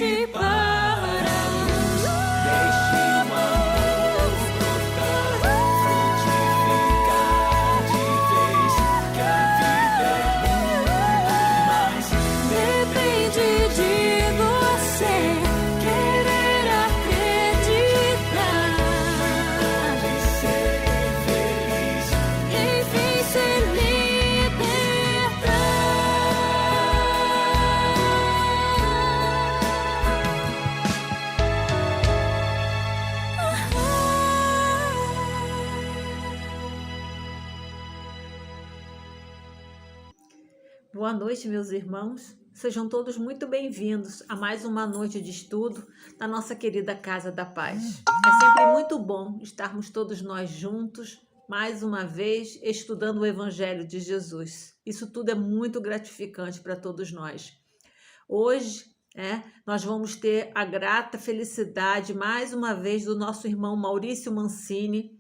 te para. Deixe o amor frutificar de vez, que a vida é muito mais. Depende de você querer acreditar. De ser feliz, Enfim, se libertar. Boa noite, meus irmãos. Sejam todos muito bem-vindos a mais uma noite de estudo na nossa querida Casa da Paz. É sempre muito bom estarmos todos nós juntos, mais uma vez, estudando o Evangelho de Jesus. Isso tudo é muito gratificante para todos nós. Hoje, nós vamos ter a grata felicidade, mais uma vez, do nosso irmão Maurício Mancini,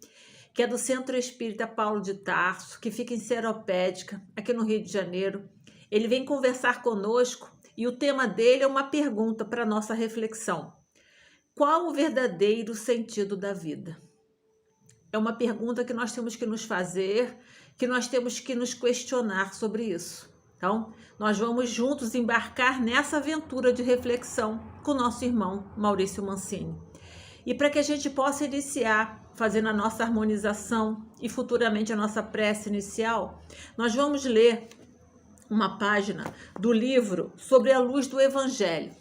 que é do Centro Espírita Paulo de Tarso, que fica em Seropédica, aqui no Rio de Janeiro. Ele vem conversar conosco e o tema dele é uma pergunta para a nossa reflexão. Qual o verdadeiro sentido da vida? É uma pergunta que nós temos que nos fazer, que nós temos que nos questionar sobre isso. Então, nós vamos juntos embarcar nessa aventura de reflexão com o nosso irmão Maurício Mancini. E para que a gente possa iniciar fazendo a nossa harmonização e futuramente a nossa prece inicial, nós vamos ler uma página do livro Sobre a Luz do Evangelho.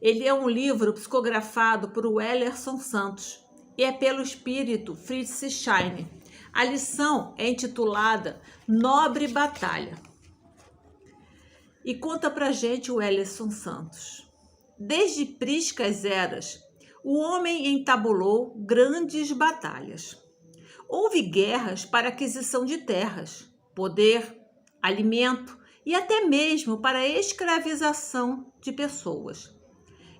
Ele é um livro psicografado por Wellerson Santos e é pelo espírito Fritz Scheine. A lição é intitulada Nobre Batalha. E conta pra gente o Wellerson Santos. Desde priscas eras, o homem entabulou grandes batalhas. Houve guerras para aquisição de terras, poder, alimento e até mesmo para a escravização de pessoas.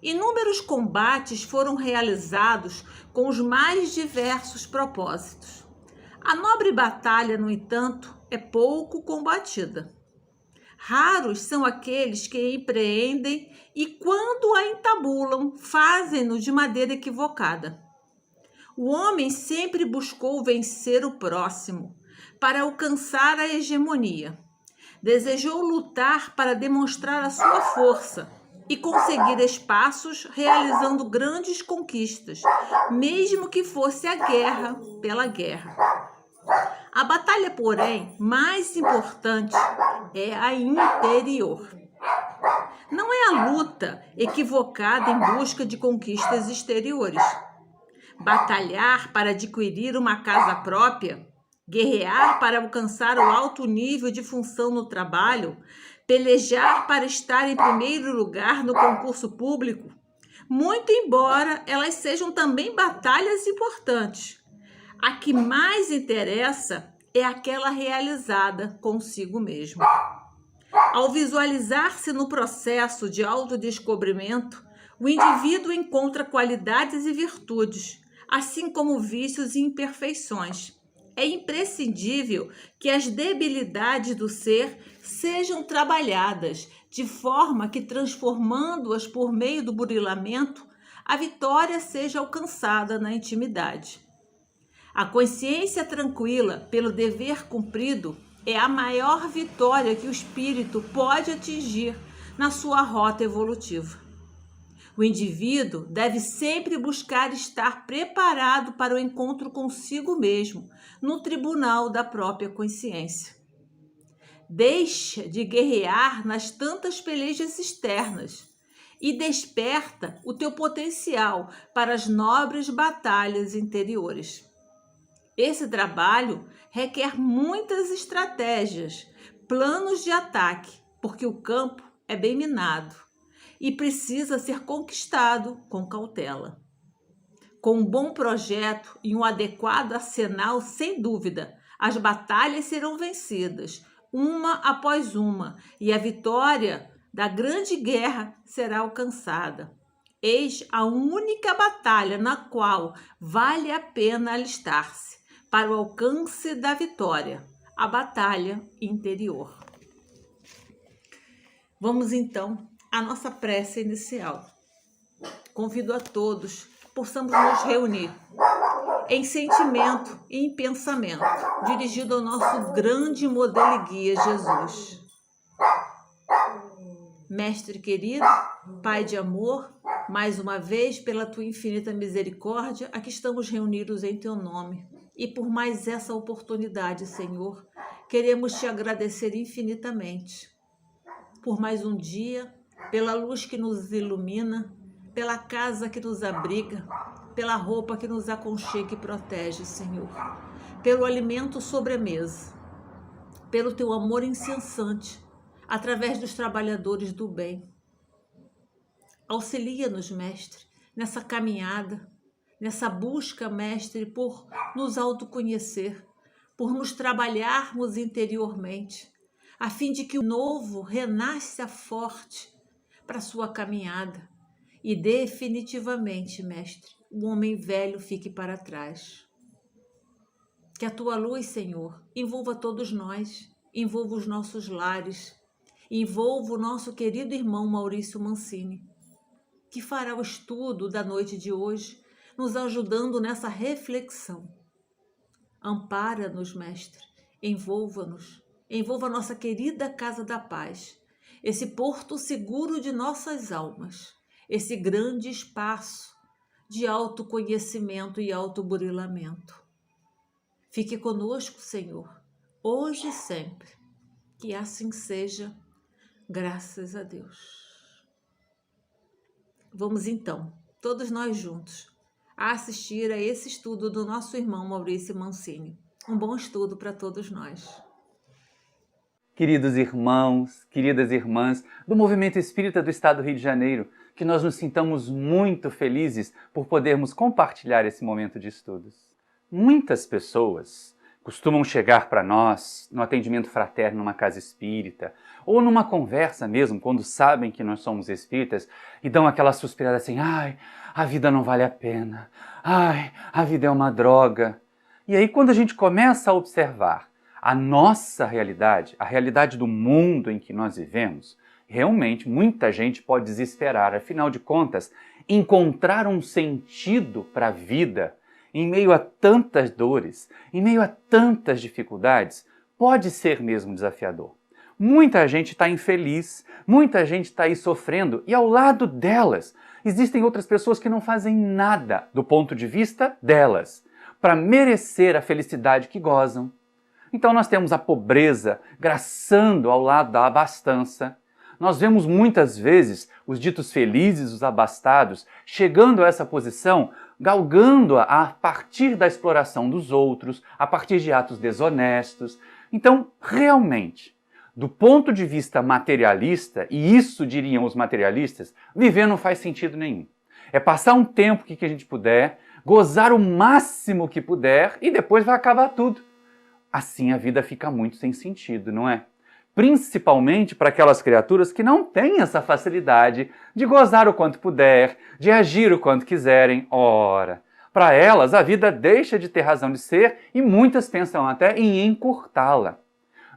Inúmeros combates foram realizados com os mais diversos propósitos. A nobre batalha, no entanto, é pouco combatida. Raros são aqueles que empreendem e, quando a entabulam, fazem-no de maneira equivocada. O homem sempre buscou vencer o próximo para alcançar a hegemonia. Desejou lutar para demonstrar a sua força e conseguir espaços realizando grandes conquistas, mesmo que fosse a guerra pela guerra. A batalha, porém, mais importante é a interior. Não é a luta equivocada em busca de conquistas exteriores. Batalhar para adquirir uma casa própria, guerrear para alcançar o alto nível de função no trabalho, pelejar para estar em primeiro lugar no concurso público, muito embora elas sejam também batalhas importantes. A que mais interessa é aquela realizada consigo mesmo. Ao visualizar-se no processo de autodescobrimento, o indivíduo encontra qualidades e virtudes, assim como vícios e imperfeições. É imprescindível que as debilidades do ser sejam trabalhadas, de forma que, transformando-as por meio do burilamento, a vitória seja alcançada na intimidade. A consciência tranquila pelo dever cumprido é a maior vitória que o espírito pode atingir na sua rota evolutiva. O indivíduo deve sempre buscar estar preparado para o encontro consigo mesmo, no tribunal da própria consciência. Deixa de guerrear nas tantas pelejas externas e desperta o teu potencial para as nobres batalhas interiores. Esse trabalho requer muitas estratégias, planos de ataque, porque o campo é bem minado e precisa ser conquistado com cautela. Com um bom projeto e um adequado arsenal, sem dúvida, as batalhas serão vencidas, uma após uma, e a vitória da grande guerra será alcançada. Eis a única batalha na qual vale a pena alistar-se para o alcance da vitória, a batalha interior. Vamos então à nossa prece inicial. convido a todos, possamos nos reunir em sentimento e em pensamento, dirigido ao nosso grande modelo e guia Jesus. Mestre querido, Pai de amor, mais uma vez, pela Tua infinita misericórdia, aqui estamos reunidos em Teu nome. E por mais essa oportunidade, Senhor, queremos Te agradecer infinitamente. Por mais um dia, pela luz que nos ilumina, pela casa que nos abriga, pela roupa que nos aconchega e protege, Senhor. Pelo alimento sobre a mesa, pelo Teu amor incessante, através dos trabalhadores do bem. Auxilia-nos, Mestre, nessa caminhada, nessa busca, Mestre, por nos autoconhecer, por nos trabalharmos interiormente, a fim de que o novo renasça forte para a sua caminhada e definitivamente, Mestre, o homem velho fique para trás. Que a Tua luz, Senhor, envolva todos nós, envolva os nossos lares, envolva o nosso querido irmão Maurício Mancini, que fará o estudo da noite de hoje, nos ajudando nessa reflexão. Ampara-nos, Mestre, envolva-nos, envolva a nossa querida Casa da Paz, esse porto seguro de nossas almas, esse grande espaço de autoconhecimento e autoburilamento. Fique conosco, Senhor, hoje e sempre. Que assim seja, graças a Deus. Vamos então, todos nós juntos, a assistir a esse estudo do nosso irmão Maurício Mancini. Um bom estudo para todos nós. Queridos irmãos, queridas irmãs do Movimento Espírita do Estado do Rio de Janeiro, que nós nos sintamos muito felizes por podermos compartilhar esse momento de estudos. Muitas pessoas costumam chegar para nós no atendimento fraterno numa casa espírita ou numa conversa mesmo, quando sabem que nós somos espíritas e dão aquela suspirada assim: ai, a vida não vale a pena, ai, a vida é uma droga. E aí quando a gente começa a observar a nossa realidade, a realidade do mundo em que nós vivemos, realmente muita gente pode desesperar. Afinal de contas, encontrar um sentido para a vida em meio a tantas dores, em meio a tantas dificuldades, pode ser mesmo desafiador. Muita gente está infeliz, muita gente está aí sofrendo e ao lado delas existem outras pessoas que não fazem nada do ponto de vista delas para merecer a felicidade que gozam. Então nós temos a pobreza graçando ao lado da abastança. Nós vemos muitas vezes os ditos felizes, os abastados, chegando a essa posição, galgando-a a partir da exploração dos outros, a partir de atos desonestos. Então, realmente, do ponto de vista materialista, e isso diriam os materialistas, viver não faz sentido nenhum. É passar um tempo que a gente puder, gozar o máximo que puder e depois vai acabar tudo. Assim a vida fica muito sem sentido, não é? Principalmente para aquelas criaturas que não têm essa facilidade de gozar o quanto puder, de agir o quanto quiserem. Ora, para elas a vida deixa de ter razão de ser e muitas pensam até em encurtá-la.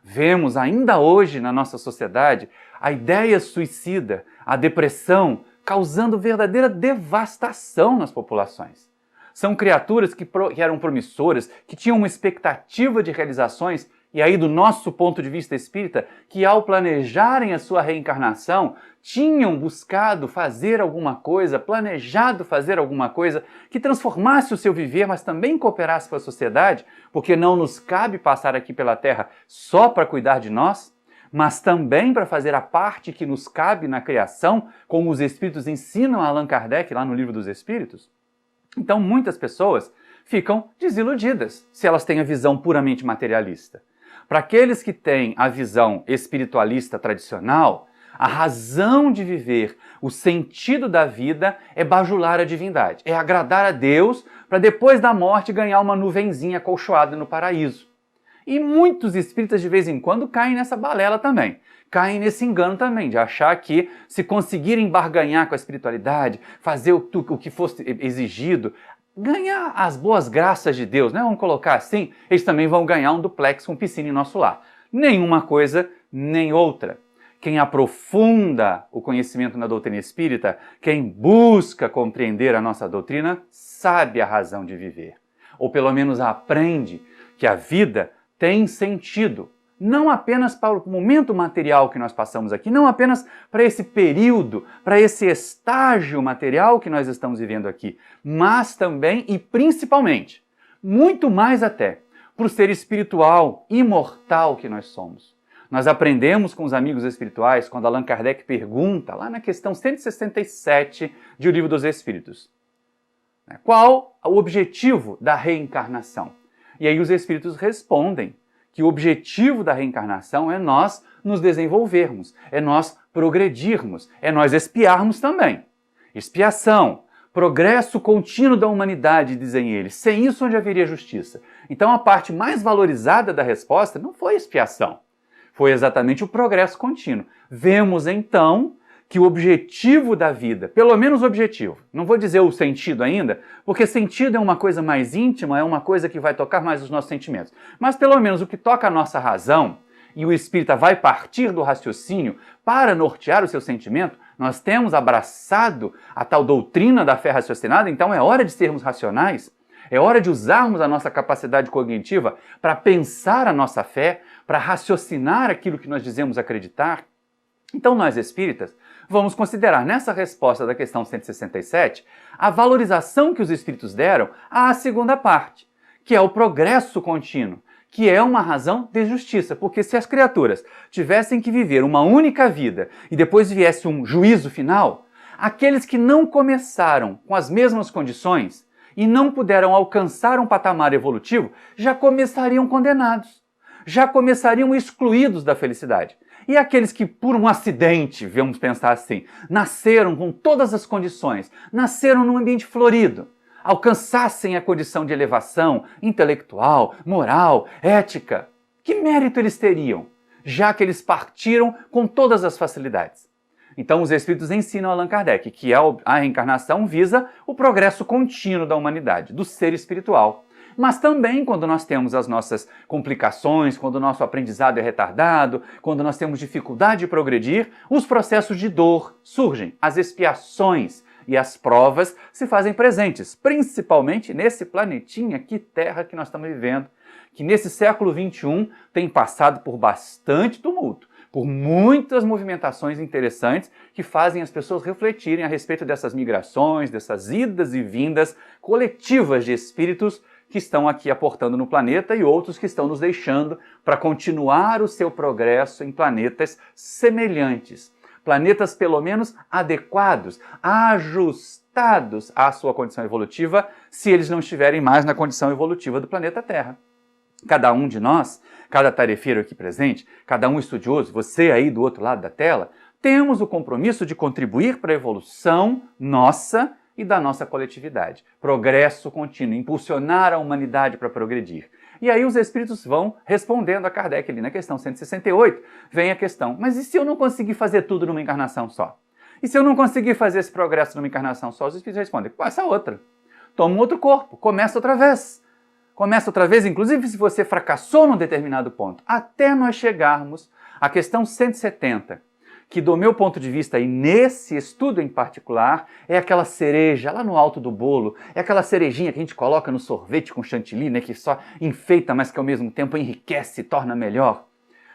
Vemos ainda hoje na nossa sociedade a ideia suicida, a depressão, causando verdadeira devastação nas populações. São criaturas que eram promissoras, que tinham uma expectativa de realizações, e aí do nosso ponto de vista espírita, que ao planejarem a sua reencarnação, tinham buscado fazer alguma coisa, planejado fazer alguma coisa que transformasse o seu viver, mas também cooperasse para a sociedade, porque não nos cabe passar aqui pela Terra só para cuidar de nós, mas também para fazer a parte que nos cabe na criação, como os Espíritos ensinam a Allan Kardec lá no Livro dos Espíritos. Então muitas pessoas ficam desiludidas se elas têm a visão puramente materialista. Para aqueles que têm a visão espiritualista tradicional, a razão de viver, o sentido da vida é bajular a divindade, é agradar a Deus para depois da morte ganhar uma nuvenzinha acolchoada no paraíso. E muitos espíritas de vez em quando caem nessa balela também, caem nesse engano também, de achar que se conseguirem barganhar com a espiritualidade, fazer o que fosse exigido, ganhar as boas graças de Deus, né? Vamos colocar assim, eles também vão ganhar um duplex com piscina em nosso lar. Nenhuma coisa, nem outra. quem aprofunda o conhecimento na doutrina espírita, quem busca compreender a nossa doutrina, sabe a razão de viver. Ou pelo menos aprende que a vida tem sentido. Não apenas para o momento material que nós passamos aqui, não apenas para esse período, para esse estágio material que nós estamos vivendo aqui, mas também e principalmente, muito mais até, para o ser espiritual, imortal que nós somos. Nós aprendemos com os amigos espirituais quando Allan Kardec pergunta, lá na questão 167 de O Livro dos Espíritos, qual o objetivo da reencarnação? E aí os espíritos respondem que o objetivo da reencarnação é nós nos desenvolvermos, é nós progredirmos, é nós expiarmos também. Expiação, progresso contínuo da humanidade, dizem eles. Sem isso, onde haveria justiça? Então, a parte mais valorizada da resposta não foi expiação, foi exatamente o progresso contínuo. Vemos, então, que o objetivo da vida, pelo menos o objetivo, não vou dizer o sentido ainda, porque sentido é uma coisa mais íntima, é uma coisa que vai tocar mais os nossos sentimentos, mas pelo menos o que toca a nossa razão, e o espírita vai partir do raciocínio para nortear o seu sentimento, nós temos abraçado a tal doutrina da fé raciocinada, então é hora de sermos racionais, é hora de usarmos a nossa capacidade cognitiva para pensar a nossa fé, para raciocinar aquilo que nós dizemos acreditar. Então nós espíritas vamos considerar nessa resposta da questão 167 a valorização que os espíritos deram à segunda parte, que é o progresso contínuo, que é uma razão de justiça, porque se as criaturas tivessem que viver uma única vida e depois viesse um juízo final, aqueles que não começaram com as mesmas condições e não puderam alcançar um patamar evolutivo, já começariam condenados, já começariam excluídos da felicidade. E aqueles que, por um acidente, vamos pensar assim, nasceram com todas as condições, nasceram num ambiente florido, alcançassem a condição de elevação intelectual, moral, ética, que mérito eles teriam, já que eles partiram com todas as facilidades? Então os espíritos ensinam a Allan Kardec que a reencarnação visa o progresso contínuo da humanidade, do ser espiritual. Mas também quando nós temos as nossas complicações, quando o nosso aprendizado é retardado, quando nós temos dificuldade de progredir, os processos de dor surgem, as expiações e as provas se fazem presentes, principalmente nesse planetinha aqui, Terra, que nós estamos vivendo, que nesse século XXI tem passado por bastante tumulto, por muitas movimentações interessantes que fazem as pessoas refletirem a respeito dessas migrações, dessas idas e vindas coletivas de espíritos que estão aqui aportando no planeta e outros que estão nos deixando para continuar o seu progresso em planetas semelhantes. Planetas pelo menos adequados, ajustados à sua condição evolutiva, se eles não estiverem mais na condição evolutiva do planeta Terra. Cada um de nós, cada tarefeiro aqui presente, cada um estudioso, você aí do outro lado da tela, temos o compromisso de contribuir para a evolução nossa e da nossa coletividade. Progresso contínuo, impulsionar a humanidade para progredir. E aí os espíritos vão respondendo a Kardec ali na questão 168, vem a questão, mas e se eu não conseguir fazer tudo numa encarnação só? E se eu não conseguir fazer esse progresso numa encarnação só? Os espíritos respondem, passa outra. Toma um outro corpo, começa outra vez. Começa outra vez, inclusive se você fracassou num determinado ponto, até nós chegarmos à questão 170, que do meu ponto de vista, e nesse estudo em particular, é aquela cereja lá no alto do bolo, é aquela cerejinha que a gente coloca no sorvete com chantilly, né, que só enfeita, mas que ao mesmo tempo enriquece e torna melhor.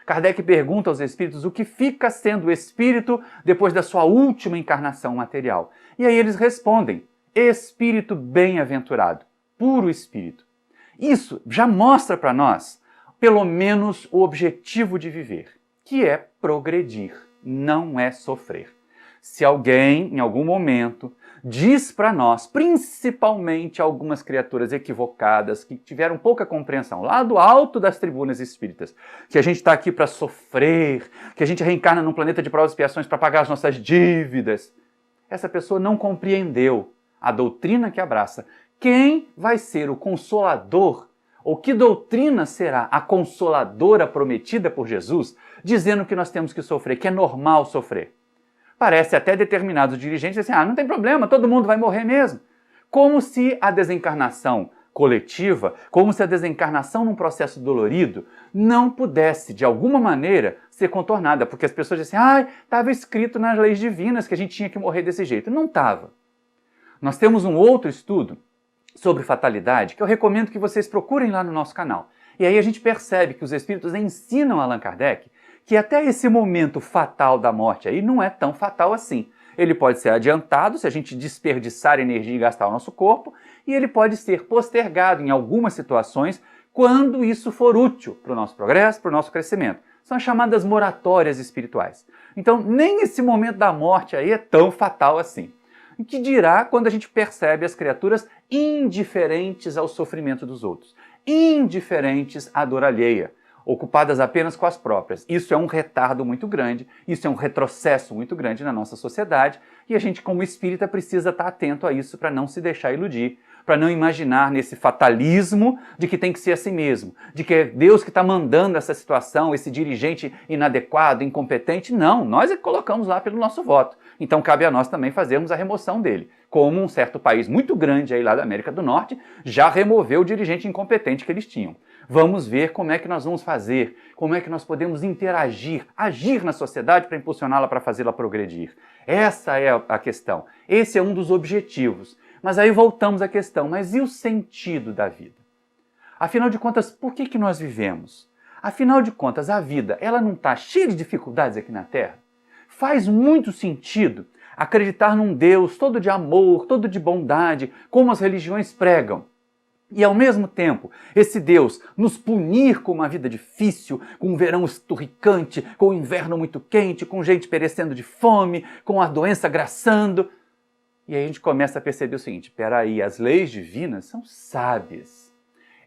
Kardec pergunta aos espíritos o que fica sendo o espírito depois da sua última encarnação material. E aí eles respondem, espírito bem-aventurado, puro espírito. Isso já mostra para nós, pelo menos, o objetivo de viver, que é progredir. Não é sofrer. Se alguém, em algum momento, diz para nós, principalmente algumas criaturas equivocadas, que tiveram pouca compreensão, lá do alto das tribunas espíritas, que a gente está aqui para sofrer, que a gente reencarna num planeta de provas e expiações para pagar as nossas dívidas, essa pessoa não compreendeu a doutrina que abraça. Quem vai ser o consolador? Ou que doutrina será a consoladora prometida por Jesus, dizendo que nós temos que sofrer, que é normal sofrer? Parece até determinados dirigentes assim, não tem problema, todo mundo vai morrer mesmo. Como se a desencarnação coletiva, como se a desencarnação num processo dolorido não pudesse, de alguma maneira, ser contornada, porque as pessoas dizem, estava escrito nas leis divinas que a gente tinha que morrer desse jeito. Não estava. Nós temos um outro estudo sobre fatalidade que eu recomendo que vocês procurem lá no nosso canal. E aí a gente percebe que os espíritos ensinam a Allan Kardec que até esse momento fatal da morte aí não é tão fatal assim. Ele pode ser adiantado se a gente desperdiçar energia e gastar o nosso corpo, e ele pode ser postergado em algumas situações quando isso for útil para o nosso progresso, para o nosso crescimento. São as chamadas moratórias espirituais. Então, nem esse momento da morte aí é tão fatal assim. O que dirá quando a gente percebe as criaturas indiferentes ao sofrimento dos outros, indiferentes à dor alheia, ocupadas apenas com as próprias. Isso é um retardo muito grande, isso é um retrocesso muito grande na nossa sociedade, e a gente, como espírita, precisa estar atento a isso para não se deixar iludir, para não imaginar nesse fatalismo de que tem que ser assim mesmo, de que é Deus que está mandando essa situação, esse dirigente inadequado, incompetente. Não, nós é que colocamos lá pelo nosso voto. Então cabe a nós também fazermos a remoção dele. Como um certo país muito grande aí lá da América do Norte já removeu o dirigente incompetente que eles tinham. Vamos ver como é que nós vamos fazer, como é que nós podemos interagir, agir na sociedade para impulsioná-la, para fazê-la progredir. Essa é a questão. Esse é um dos objetivos. Mas aí voltamos à questão, mas e o sentido da vida? Afinal de contas, por que nós vivemos? Afinal de contas, a vida, ela não está cheia de dificuldades aqui na Terra? Faz muito sentido acreditar num Deus todo de amor, todo de bondade, como as religiões pregam. E ao mesmo tempo, esse Deus nos punir com uma vida difícil, com um verão esturricante, com um inverno muito quente, com gente perecendo de fome, com a doença graçando. E aí a gente começa a perceber o seguinte, peraí, as leis divinas são sábias,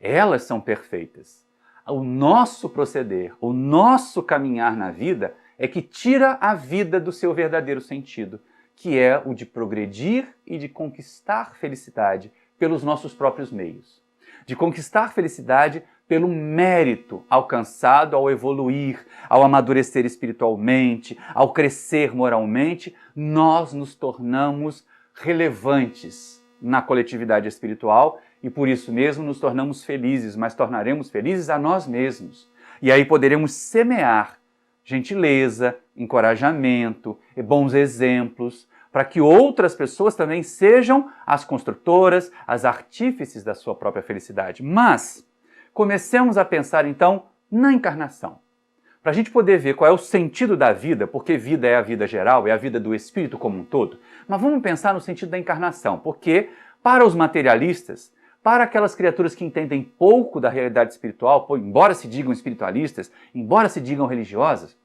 elas são perfeitas. O nosso proceder, o nosso caminhar na vida é que tira a vida do seu verdadeiro sentido, que é o de progredir e de conquistar felicidade pelos nossos próprios meios. De conquistar felicidade pelo mérito alcançado ao evoluir, ao amadurecer espiritualmente, ao crescer moralmente, nós nos tornamos relevantes na coletividade espiritual e por isso mesmo nos tornamos felizes, mas tornaremos felizes a nós mesmos. E aí poderemos semear gentileza, encorajamento e bons exemplos para que outras pessoas também sejam as construtoras, as artífices da sua própria felicidade. Mas comecemos a pensar então na encarnação. Para a gente poder ver qual é o sentido da vida, porque vida é a vida geral, é a vida do espírito como um todo, mas vamos pensar no sentido da encarnação, porque para os materialistas, para aquelas criaturas que entendem pouco da realidade espiritual, embora se digam espiritualistas, embora se digam religiosas,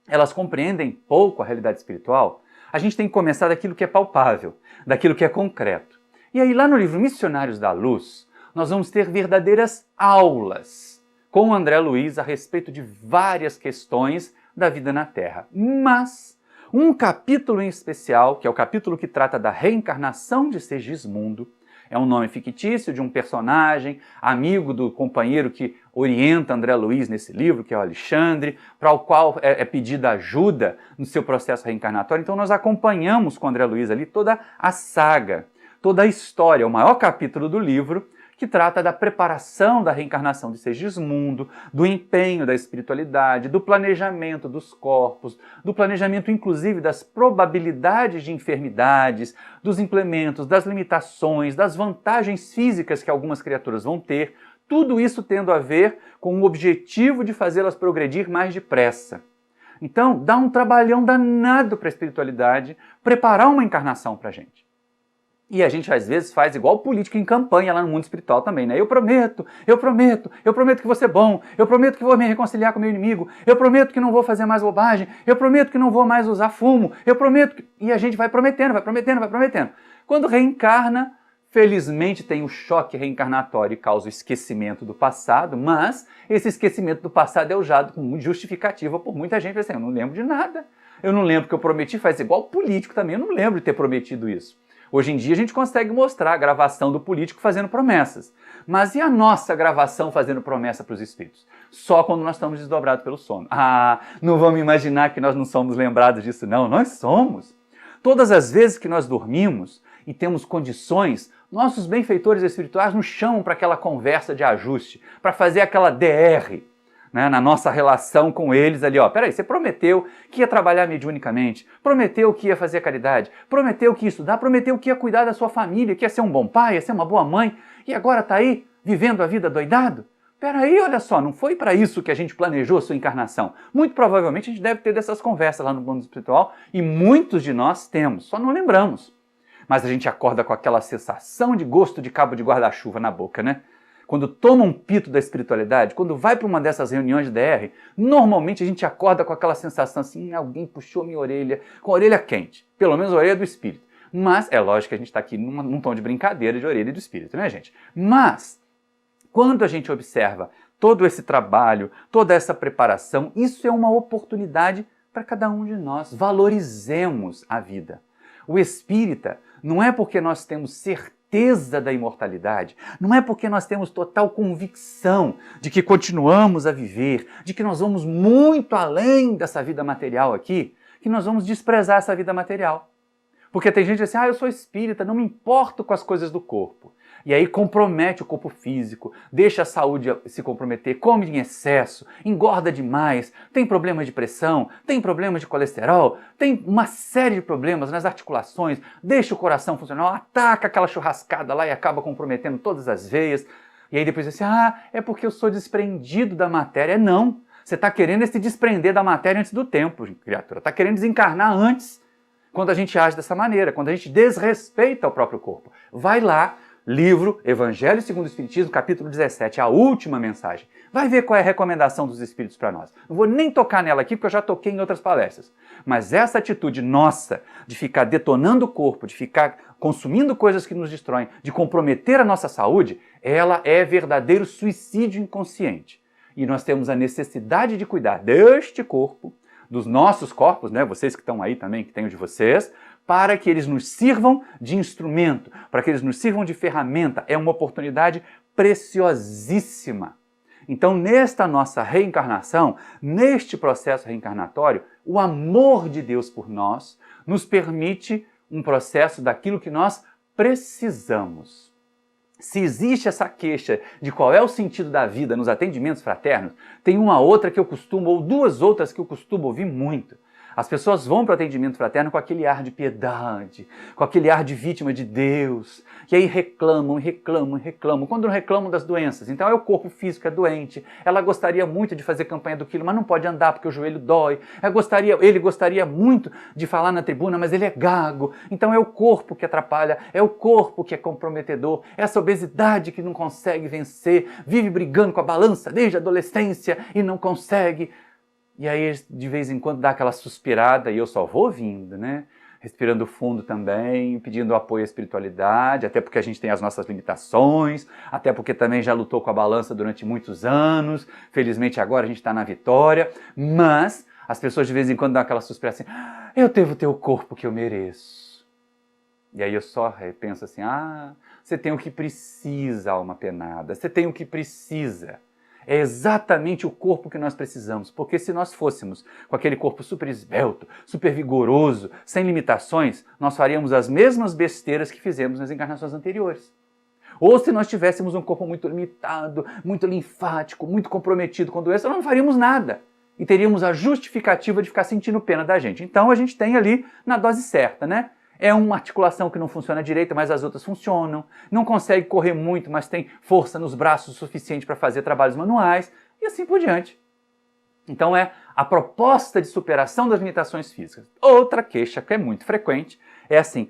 elas compreendem pouco a realidade espiritual. A gente tem que começar daquilo que é palpável, daquilo que é concreto. E aí lá no livro Missionários da Luz, nós vamos ter verdadeiras aulas com o André Luiz a respeito de várias questões da vida na Terra. Mas um capítulo em especial, que é o capítulo que trata da reencarnação de Segismundo, é um nome fictício de um personagem, amigo do companheiro que orienta André Luiz nesse livro, que é o Alexandre, para o qual é pedida ajuda no seu processo reencarnatório. Então nós acompanhamos com André Luiz ali toda a saga, toda a história, o maior capítulo do livro, que trata da preparação da reencarnação de Segismundo, do empenho da espiritualidade, do planejamento dos corpos, do planejamento inclusive das probabilidades de enfermidades, dos implementos, das limitações, das vantagens físicas que algumas criaturas vão ter, tudo isso tendo a ver com o objetivo de fazê-las progredir mais depressa. Então, dá um trabalhão danado para a espiritualidade preparar uma encarnação para a gente. E a gente às vezes faz igual político em campanha lá no mundo espiritual também, né? Eu prometo que vou ser bom, eu prometo que vou me reconciliar com o meu inimigo, eu prometo que não vou fazer mais bobagem, eu prometo que não vou mais usar fumo, eu prometo que... E a gente vai prometendo. Quando reencarna, felizmente tem o choque reencarnatório e causa o esquecimento do passado, mas esse esquecimento do passado é usado como justificativa por muita gente. Assim, eu não lembro de nada, eu não lembro que eu prometi, faz igual político também, eu não lembro de ter prometido isso. Hoje em dia a gente consegue mostrar a gravação do político fazendo promessas. Mas e a nossa gravação fazendo promessa para os espíritos? Só quando nós estamos desdobrados pelo sono. Não vamos imaginar que nós não somos lembrados disso, não. Nós somos. Todas as vezes que nós dormimos e temos condições, nossos benfeitores espirituais nos chamam para aquela conversa de ajuste, para fazer aquela DR, né, na nossa relação com eles ali, ó, peraí, você prometeu que ia trabalhar mediunicamente, prometeu que ia fazer caridade, prometeu que ia estudar, prometeu que ia cuidar da sua família, que ia ser um bom pai, ia ser uma boa mãe, e agora tá aí, vivendo a vida doidado? Peraí, olha só, não foi para isso que a gente planejou sua encarnação. Muito provavelmente a gente deve ter dessas conversas lá no mundo espiritual, e muitos de nós temos, só não lembramos. Mas a gente acorda com aquela sensação de gosto de cabo de guarda-chuva na boca, né? Quando toma um pito da espiritualidade, quando vai para uma dessas reuniões de DR, normalmente a gente acorda com aquela sensação assim, alguém puxou minha orelha, com a orelha quente, pelo menos a orelha do espírito. Mas é lógico que a gente está aqui num tom de brincadeira de orelha do espírito, né, gente? Mas, quando a gente observa todo esse trabalho, toda essa preparação, isso é uma oportunidade para cada um de nós. Valorizemos a vida. O espírita, não é porque nós temos certeza da imortalidade, não é porque nós temos total convicção de que continuamos a viver, de que nós vamos muito além dessa vida material aqui, que nós vamos desprezar essa vida material. Porque tem gente que diz assim, eu sou espírita, não me importo com as coisas do corpo. E aí compromete o corpo físico, deixa a saúde se comprometer, come em excesso, engorda demais, tem problemas de pressão, tem problemas de colesterol, tem uma série de problemas nas articulações, deixa o coração funcionar, ataca aquela churrascada lá e acaba comprometendo todas as veias. E aí depois diz assim, é porque eu sou desprendido da matéria. Não, você está querendo se desprender da matéria antes do tempo, criatura. Está querendo desencarnar antes, quando a gente age dessa maneira, quando a gente desrespeita o próprio corpo. Vai lá, livro Evangelho segundo o Espiritismo, capítulo 17, a última mensagem. Vai ver qual é a recomendação dos Espíritos para nós. Não vou nem tocar nela aqui, porque eu já toquei em outras palestras. Mas essa atitude nossa de ficar detonando o corpo, de ficar consumindo coisas que nos destroem, de comprometer a nossa saúde, ela é verdadeiro suicídio inconsciente. E nós temos a necessidade de cuidar deste corpo, dos nossos corpos, né? Vocês que estão aí também, que tem o de vocês, para que eles nos sirvam de instrumento, para que eles nos sirvam de ferramenta. É uma oportunidade preciosíssima. Então, nesta nossa reencarnação, neste processo reencarnatório, o amor de Deus por nós nos permite um processo daquilo que nós precisamos. Se existe essa queixa de qual é o sentido da vida nos atendimentos fraternos, tem uma outra que eu costumo, ou duas outras que eu costumo ouvir muito. As pessoas vão para o atendimento fraterno com aquele ar de piedade, com aquele ar de vítima de Deus, e aí reclamam. Quando não reclamam das doenças, então é o corpo físico que é doente, ela gostaria muito de fazer campanha do quilo, mas não pode andar porque o joelho dói, ele gostaria muito de falar na tribuna, mas ele é gago, então é o corpo que atrapalha, é o corpo que é comprometedor, essa obesidade que não consegue vencer, vive brigando com a balança desde a adolescência e não consegue. E aí, de vez em quando, dá aquela suspirada, e eu só vou ouvindo, né? Respirando fundo também, pedindo apoio à espiritualidade, até porque a gente tem as nossas limitações, até porque também já lutou com a balança durante muitos anos, felizmente agora a gente está na vitória, mas as pessoas de vez em quando dão aquela suspirada assim, eu devo ter o corpo que eu mereço. E aí eu só penso assim, você tem o que precisa, alma penada, você tem o que precisa. É exatamente o corpo que nós precisamos, porque se nós fôssemos com aquele corpo super esbelto, super vigoroso, sem limitações, nós faríamos as mesmas besteiras que fizemos nas encarnações anteriores. Ou se nós tivéssemos um corpo muito limitado, muito linfático, muito comprometido com doença, nós não faríamos nada. E teríamos a justificativa de ficar sentindo pena da gente. Então a gente tem ali na dose certa, né? É uma articulação que não funciona direito, mas as outras funcionam. Não consegue correr muito, mas tem força nos braços o suficiente para fazer trabalhos manuais. E assim por diante. Então é a proposta de superação das limitações físicas. Outra queixa que é muito frequente é assim,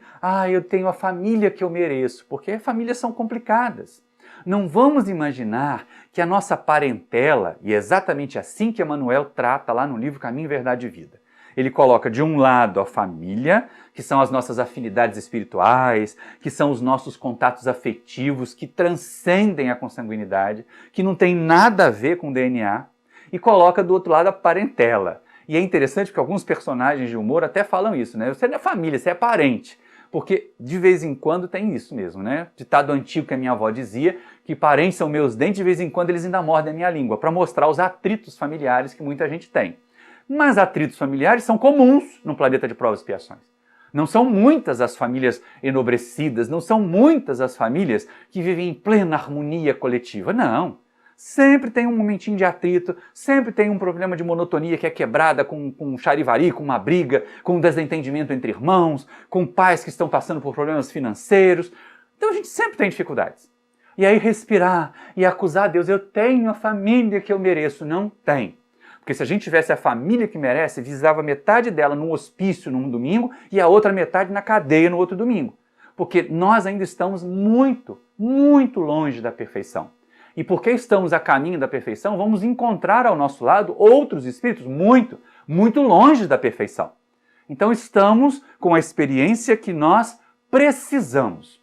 eu tenho a família que eu mereço, porque famílias são complicadas. Não vamos imaginar que a nossa parentela, e é exatamente assim que Emmanuel trata lá no livro Caminho, Verdade e Vida. Ele coloca de um lado a família, que são as nossas afinidades espirituais, que são os nossos contatos afetivos, que transcendem a consanguinidade, que não tem nada a ver com o DNA, e coloca do outro lado a parentela. E é interessante porque alguns personagens de humor até falam isso, né? Você não é família, você é parente. Porque de vez em quando tem isso mesmo, né? Ditado antigo que a minha avó dizia, que parentes são meus dentes, de vez em quando eles ainda mordem a minha língua, para mostrar os atritos familiares que muita gente tem. Mas atritos familiares são comuns no planeta de provas e expiações. Não são muitas as famílias enobrecidas, não são muitas as famílias que vivem em plena harmonia coletiva. Não. Sempre tem um momentinho de atrito, sempre tem um problema de monotonia que é quebrada com um charivari, com uma briga, com um desentendimento entre irmãos, com pais que estão passando por problemas financeiros. Então a gente sempre tem dificuldades. E aí respirar e acusar Deus, eu tenho a família que eu mereço. Não tem. Porque se a gente tivesse a família que merece, visava metade dela no hospício num domingo e a outra metade na cadeia no outro domingo. Porque nós ainda estamos muito, muito longe da perfeição. E porque estamos a caminho da perfeição, vamos encontrar ao nosso lado outros espíritos muito, muito longe da perfeição. Então estamos com a experiência que nós precisamos.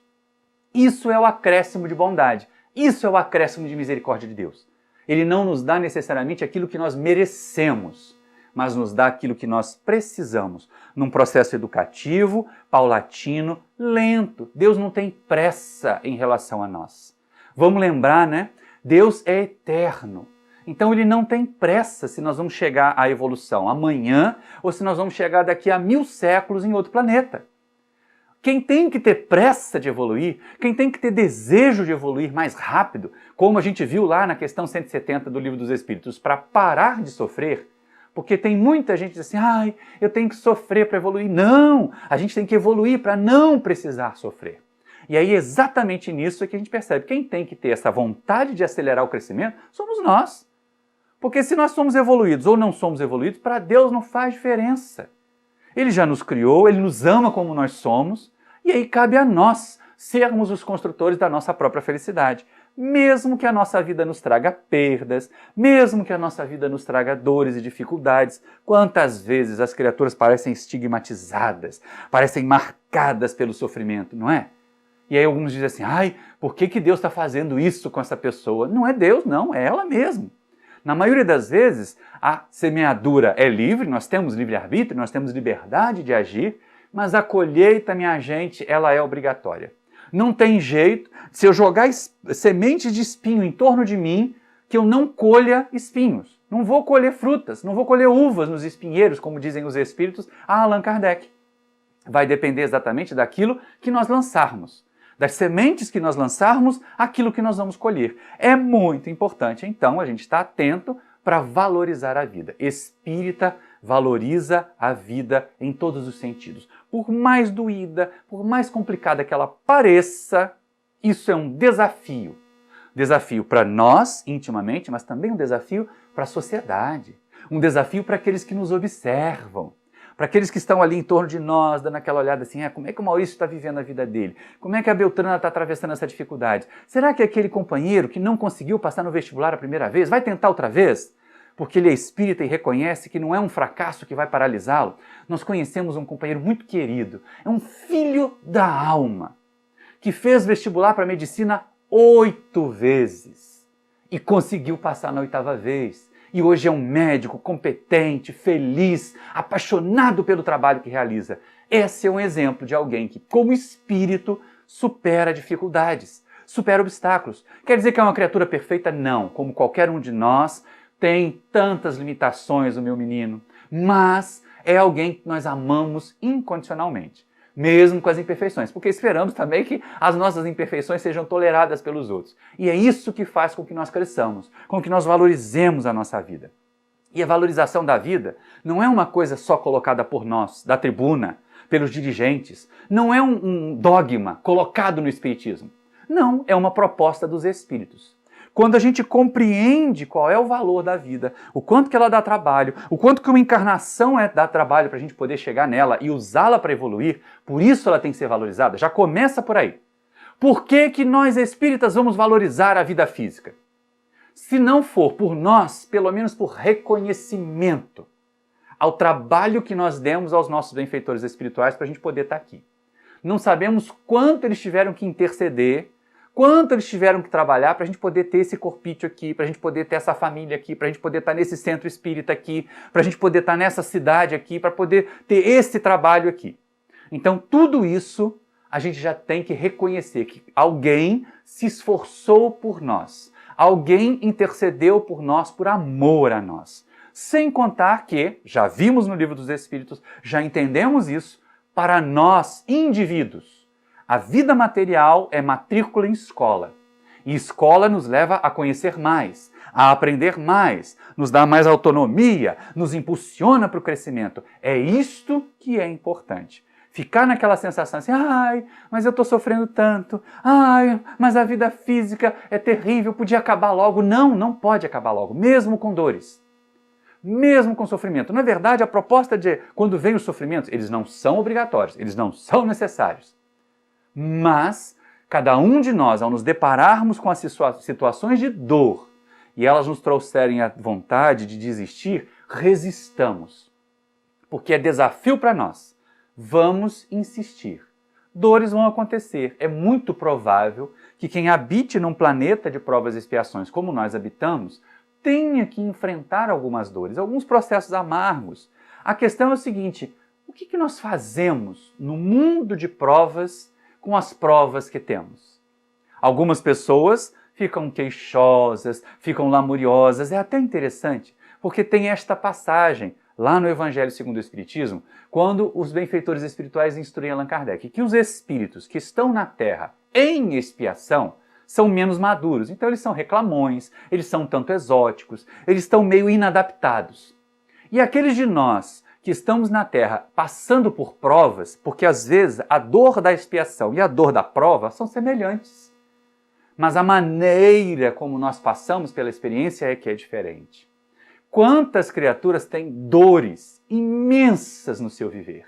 Isso é o acréscimo de bondade. Isso é o acréscimo de misericórdia de Deus. Ele não nos dá necessariamente aquilo que nós merecemos, mas nos dá aquilo que nós precisamos, num processo educativo, paulatino, lento. Deus não tem pressa em relação a nós. Vamos lembrar, né? Deus é eterno. Então ele não tem pressa se nós vamos chegar à evolução amanhã ou se nós vamos chegar daqui a 1000 séculos em outro planeta. Quem tem que ter pressa de evoluir, quem tem que ter desejo de evoluir mais rápido, como a gente viu lá na questão 170 do Livro dos Espíritos, para parar de sofrer, porque tem muita gente que diz assim, eu tenho que sofrer para evoluir. Não, a gente tem que evoluir para não precisar sofrer. E aí exatamente nisso é que a gente percebe, quem tem que ter essa vontade de acelerar o crescimento somos nós. Porque se nós somos evoluídos ou não somos evoluídos, para Deus não faz diferença. Ele já nos criou, Ele nos ama como nós somos, e aí cabe a nós sermos os construtores da nossa própria felicidade. Mesmo que a nossa vida nos traga perdas, mesmo que a nossa vida nos traga dores e dificuldades, quantas vezes as criaturas parecem estigmatizadas, parecem marcadas pelo sofrimento, não é? E aí alguns dizem assim, por que Deus está fazendo isso com essa pessoa? Não é Deus, não, é ela mesma. Na maioria das vezes, a semeadura é livre, nós temos livre-arbítrio, nós temos liberdade de agir, mas a colheita, minha gente, ela é obrigatória. Não tem jeito, se eu jogar sementes de espinho em torno de mim, que eu não colha espinhos. Não vou colher frutas, não vou colher uvas nos espinheiros, como dizem os espíritos a Allan Kardec. Vai depender exatamente daquilo que nós lançarmos. Das sementes que nós lançarmos, aquilo que nós vamos colher. É muito importante, então, a gente estar atento para valorizar a vida. Espírita valoriza a vida em todos os sentidos. Por mais doída, por mais complicada que ela pareça, isso é um desafio. Desafio para nós, intimamente, mas também um desafio para a sociedade. Um desafio para aqueles que nos observam. Para aqueles que estão ali em torno de nós, dando aquela olhada assim, como é que o Maurício está vivendo a vida dele? Como é que a Beltrana está atravessando essa dificuldade? Será que aquele companheiro que não conseguiu passar no vestibular a primeira vez, vai tentar outra vez? Porque ele é espírita e reconhece que não é um fracasso que vai paralisá-lo. Nós conhecemos um companheiro muito querido, é um filho da alma, que fez vestibular para medicina 8 vezes e conseguiu passar na 8ª vez. E hoje é um médico competente, feliz, apaixonado pelo trabalho que realiza. Esse é um exemplo de alguém que, como espírito, supera dificuldades, supera obstáculos. Quer dizer que é uma criatura perfeita? Não. Como qualquer um de nós, tem tantas limitações, o meu menino. Mas é alguém que nós amamos incondicionalmente, mesmo com as imperfeições, porque esperamos também que as nossas imperfeições sejam toleradas pelos outros. E é isso que faz com que nós cresçamos, com que nós valorizemos a nossa vida. E a valorização da vida não é uma coisa só colocada por nós, da tribuna, pelos dirigentes, não é um dogma colocado no Espiritismo. Não, é uma proposta dos Espíritos. Quando a gente compreende qual é o valor da vida, o quanto que ela dá trabalho, o quanto que uma encarnação dá trabalho para a gente poder chegar nela e usá-la para evoluir, por isso ela tem que ser valorizada, já começa por aí. Por que que nós espíritas vamos valorizar a vida física? Se não for por nós, pelo menos por reconhecimento ao trabalho que nós demos aos nossos benfeitores espirituais para a gente poder estar aqui. Não sabemos quanto eles tiveram que interceder, quanto eles tiveram que trabalhar para a gente poder ter esse corpício aqui, para a gente poder ter essa família aqui, para a gente poder estar nesse centro espírita aqui, para a gente poder estar nessa cidade aqui, para poder ter esse trabalho aqui. Então, tudo isso a gente já tem que reconhecer que alguém se esforçou por nós, alguém intercedeu por nós, por amor a nós. Sem contar que, já vimos no Livro dos Espíritos, já entendemos isso, Para nós, indivíduos, a vida material é matrícula em escola. E escola nos leva a conhecer mais, a aprender mais, nos dá mais autonomia, nos impulsiona para o crescimento. É isto que é importante. Ficar naquela sensação assim, ai, mas eu estou sofrendo tanto, ai, mas a vida física é terrível, podia acabar logo. Não, não pode acabar logo, mesmo com dores, mesmo com sofrimento. Na verdade, a proposta de quando vem os sofrimentos, eles não são obrigatórios, eles não são necessários. Mas cada um de nós, ao nos depararmos com as situações de dor e elas nos trouxerem a vontade de desistir, resistamos, porque é desafio para nós. Vamos insistir. Dores vão acontecer. É muito provável que quem habite num planeta de provas e expiações como nós habitamos tenha que enfrentar algumas dores, alguns processos amargos. A questão é o seguinte, o que nós fazemos no mundo de provas com as provas que temos? Algumas pessoas ficam queixosas, ficam lamuriosas. É até interessante, porque tem esta passagem lá no Evangelho segundo o Espiritismo, quando os benfeitores espirituais instruem Allan Kardec que os espíritos que estão na Terra em expiação são menos maduros. Então eles são reclamões, eles são tanto exóticos, eles estão meio inadaptados. E aqueles de nós que estamos na Terra passando por provas, porque às vezes a dor da expiação e a dor da prova são semelhantes, mas a maneira como nós passamos pela experiência é que é diferente. Quantas criaturas têm dores imensas no seu viver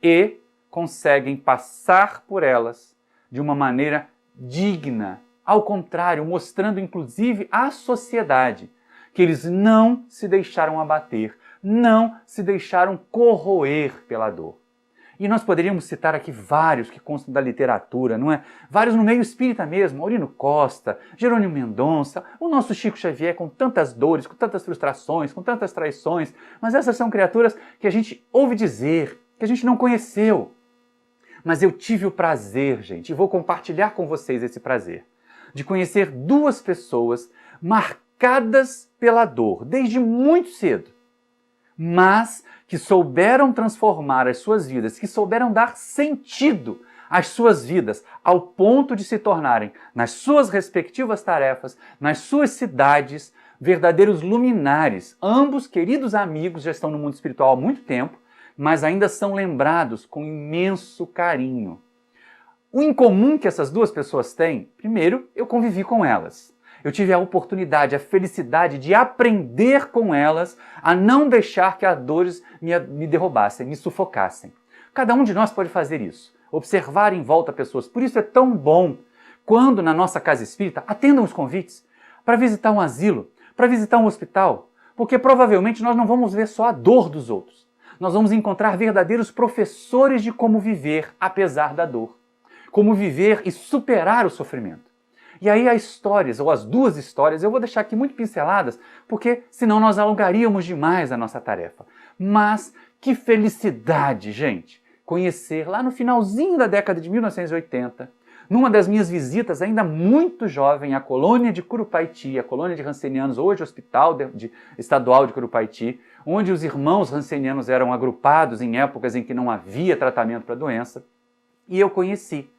e conseguem passar por elas de uma maneira digna, ao contrário, mostrando inclusive à sociedade que eles não se deixaram abater, não se deixaram corroer pela dor. E nós poderíamos citar aqui vários que constam da literatura, não é? Vários no meio espírita mesmo, Aurino Costa, Jerônimo Mendonça, o nosso Chico Xavier com tantas dores, com tantas frustrações, com tantas traições, mas essas são criaturas que a gente ouve dizer, que a gente não conheceu. Mas eu tive o prazer, gente, e vou compartilhar com vocês esse prazer, de conhecer duas pessoas marcadas pela dor, desde muito cedo, mas que souberam transformar as suas vidas, que souberam dar sentido às suas vidas, ao ponto de se tornarem, nas suas respectivas tarefas, nas suas cidades, verdadeiros luminares. Ambos, queridos amigos, já estão no mundo espiritual há muito tempo, mas ainda são lembrados com imenso carinho. O em comum que essas duas pessoas têm, primeiro, eu convivi com elas. Eu tive a oportunidade, a felicidade de aprender com elas a não deixar que as dores me derrubassem, me sufocassem. Cada um de nós pode fazer isso, observar em volta pessoas. Por isso é tão bom quando na nossa casa espírita atendam os convites para visitar um asilo, para visitar um hospital, porque provavelmente nós não vamos ver só a dor dos outros. Nós vamos encontrar verdadeiros professores de como viver apesar da dor, como viver e superar o sofrimento. E aí as histórias, ou as duas histórias, eu vou deixar aqui muito pinceladas, porque senão nós alongaríamos demais a nossa tarefa. Mas que felicidade, gente, conhecer lá no finalzinho da década de 1980, numa das minhas visitas ainda muito jovem à colônia de Curupaiti, a colônia de rancenianos, hoje Hospital Estadual de Curupaiti, onde os irmãos rancenianos eram agrupados em épocas em que não havia tratamento para a doença, e eu conheci,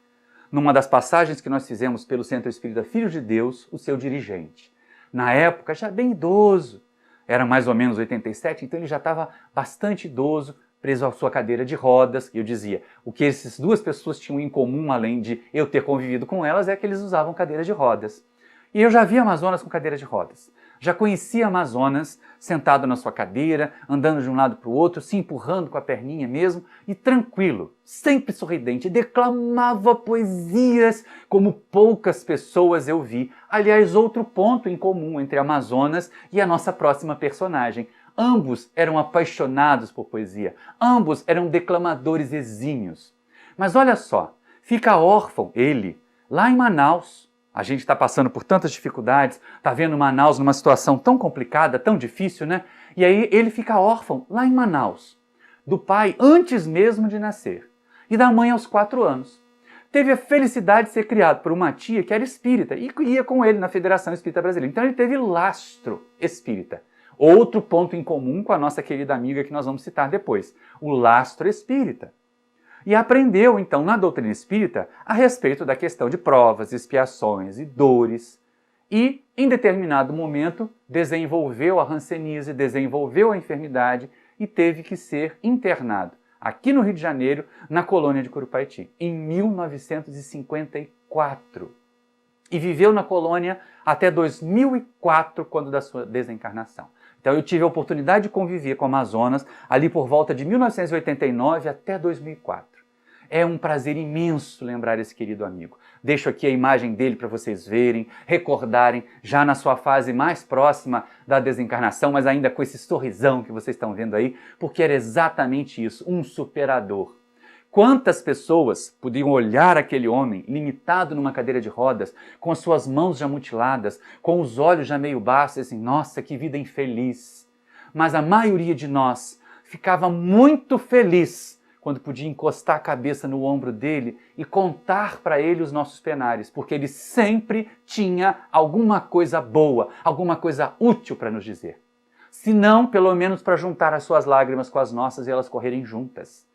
numa das passagens que nós fizemos pelo Centro Espírita Filhos de Deus, o seu dirigente. Na época, já bem idoso, era mais ou menos 87, então ele já estava bastante idoso, preso à sua cadeira de rodas. E eu dizia, o que essas duas pessoas tinham em comum, além de eu ter convivido com elas, é que eles usavam cadeira de rodas. E eu já vi Amazonas com cadeira de rodas. Já conhecia Amazonas sentado na sua cadeira, andando de um lado para o outro, se empurrando com a perninha mesmo, e tranquilo, sempre sorridente, declamava poesias como poucas pessoas eu vi. Aliás, outro ponto em comum entre Amazonas e a nossa próxima personagem. Ambos eram apaixonados por poesia, ambos eram declamadores exímios. Mas olha só, fica órfão ele, lá em Manaus. A gente está passando por tantas dificuldades, está vendo Manaus numa situação tão complicada, tão difícil, né? E aí ele fica órfão lá em Manaus, do pai antes mesmo de nascer, e da mãe aos 4 anos. Teve a felicidade de ser criado por uma tia que era espírita e ia com ele na Federação Espírita Brasileira. Então ele teve lastro espírita. Outro ponto em comum com a nossa querida amiga que nós vamos citar depois, o lastro espírita. e aprendeu, então, na doutrina espírita, a respeito da questão de provas, expiações e dores. E, em determinado momento, desenvolveu a hanseníase, desenvolveu a enfermidade e teve que ser internado aqui no Rio de Janeiro, na colônia de Curupaiti, em 1954. E viveu na colônia até 2004, quando da sua desencarnação. Então eu tive a oportunidade de conviver com o Amazonas ali por volta de 1989 até 2004. É um prazer imenso lembrar esse querido amigo. Deixo aqui a imagem dele para vocês verem, recordarem, já na sua fase mais próxima da desencarnação, mas ainda com esse sorrisão que vocês estão vendo aí, porque era exatamente isso, um superador. Quantas pessoas podiam olhar aquele homem limitado numa cadeira de rodas, com as suas mãos já mutiladas, com os olhos já meio baços, e assim, nossa, que vida infeliz. Mas a maioria de nós ficava muito feliz quando podia encostar a cabeça no ombro dele e contar para ele os nossos penares, porque ele sempre tinha alguma coisa boa, alguma coisa útil para nos dizer. Se não, pelo menos para juntar as suas lágrimas com as nossas e elas correrem juntas.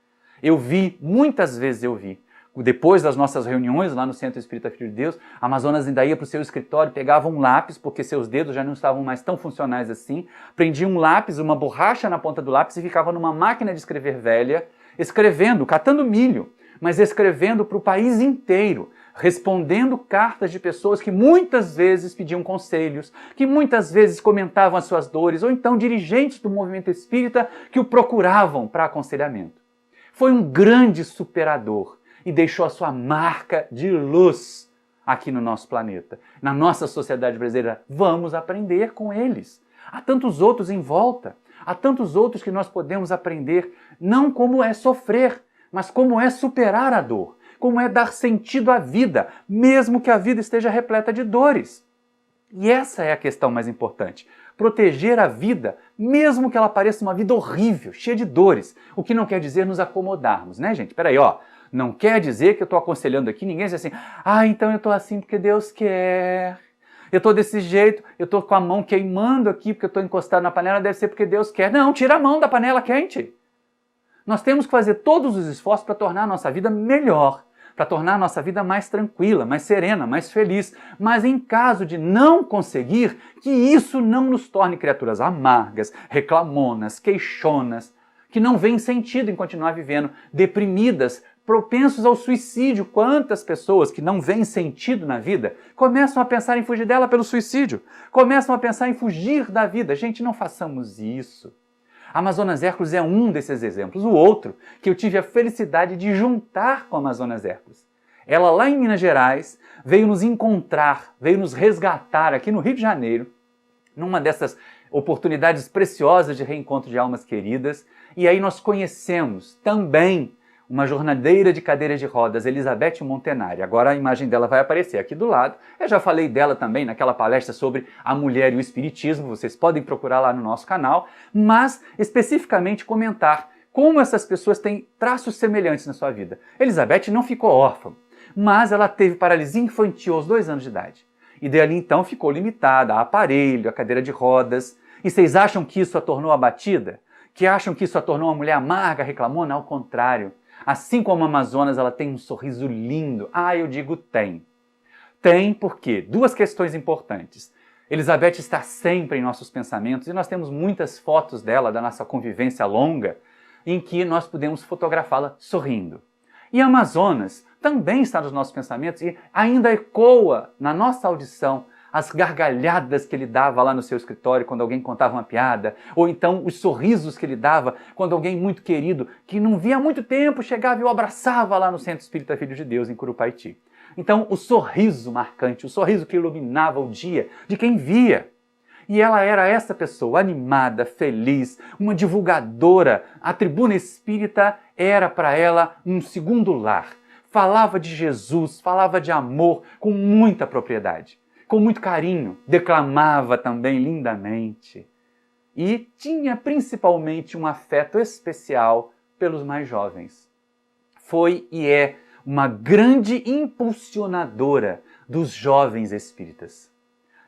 Muitas vezes eu vi, depois das nossas reuniões lá no Centro Espírita Filho de Deus, a Amazonas ainda ia para o seu escritório, pegava um lápis, porque seus dedos já não estavam mais tão funcionais assim, prendia um lápis, uma borracha na ponta do lápis e ficava numa máquina de escrever velha, escrevendo, catando milho, mas escrevendo para o país inteiro, respondendo cartas de pessoas que muitas vezes pediam conselhos, que muitas vezes comentavam as suas dores, ou então dirigentes do movimento espírita que o procuravam para aconselhamento. Foi um grande superador e deixou a sua marca de luz aqui no nosso planeta. Na nossa sociedade brasileira, vamos aprender com eles. Há tantos outros em volta, há tantos outros que nós podemos aprender, não como é sofrer, mas como é superar a dor, como é dar sentido à vida, mesmo que a vida esteja repleta de dores. E essa é a questão mais importante. Proteger a vida, mesmo que ela pareça uma vida horrível, cheia de dores. O que não quer dizer nos acomodarmos, né, gente? Peraí, ó. Não quer dizer que eu estou aconselhando aqui, ninguém diz assim, então eu estou assim porque Deus quer. Eu estou desse jeito, eu estou com a mão queimando aqui porque eu estou encostado na panela, deve ser porque Deus quer. Não, tira a mão da panela quente. Nós temos que fazer todos os esforços para tornar a nossa vida melhor, para tornar a nossa vida mais tranquila, mais serena, mais feliz. Mas em caso de não conseguir, que isso não nos torne criaturas amargas, reclamonas, queixonas, que não veem sentido em continuar vivendo, deprimidas, propensos ao suicídio. Quantas pessoas que não veem sentido na vida começam a pensar em fugir dela pelo suicídio, começam a pensar em fugir da vida. Gente, não façamos isso. Amazonas Hércules é um desses exemplos. O outro, que eu tive a felicidade de juntar com a Amazonas Hércules. Ela lá em Minas Gerais veio nos encontrar, veio nos resgatar aqui no Rio de Janeiro, numa dessas oportunidades preciosas de reencontro de almas queridas. E aí nós conhecemos também uma jornadeira de cadeiras de rodas, Elizabeth Montenari. Agora a imagem dela vai aparecer aqui do lado. Eu já falei dela também naquela palestra sobre a mulher e o espiritismo, vocês podem procurar lá no nosso canal, mas especificamente comentar como essas pessoas têm traços semelhantes na sua vida. Elizabeth não ficou órfã, mas ela teve paralisia infantil aos 2 anos de idade. E dali então ficou limitada a aparelho, a cadeira de rodas. E vocês acham que isso a tornou abatida? Que acham que isso a tornou uma mulher amarga, reclamona? Ao contrário. Assim como a Amazonas, ela tem um sorriso lindo. Eu digo tem. Tem porque 2 questões importantes. Elizabeth está sempre em nossos pensamentos e nós temos muitas fotos dela, da nossa convivência longa, em que nós podemos fotografá-la sorrindo. E a Amazonas também está nos nossos pensamentos e ainda ecoa na nossa audição as gargalhadas que ele dava lá no seu escritório quando alguém contava uma piada, ou então os sorrisos que ele dava quando alguém muito querido, que não via há muito tempo, chegava e o abraçava lá no Centro Espírita Filho de Deus, em Curupaiti. Então, o sorriso marcante, o sorriso que iluminava o dia de quem via. E ela era essa pessoa, animada, feliz, uma divulgadora. A tribuna espírita era para ela um segundo lar. Falava de Jesus, falava de amor com muita propriedade. Com muito carinho, declamava também lindamente e tinha principalmente um afeto especial pelos mais jovens. Foi e é uma grande impulsionadora dos jovens espíritas.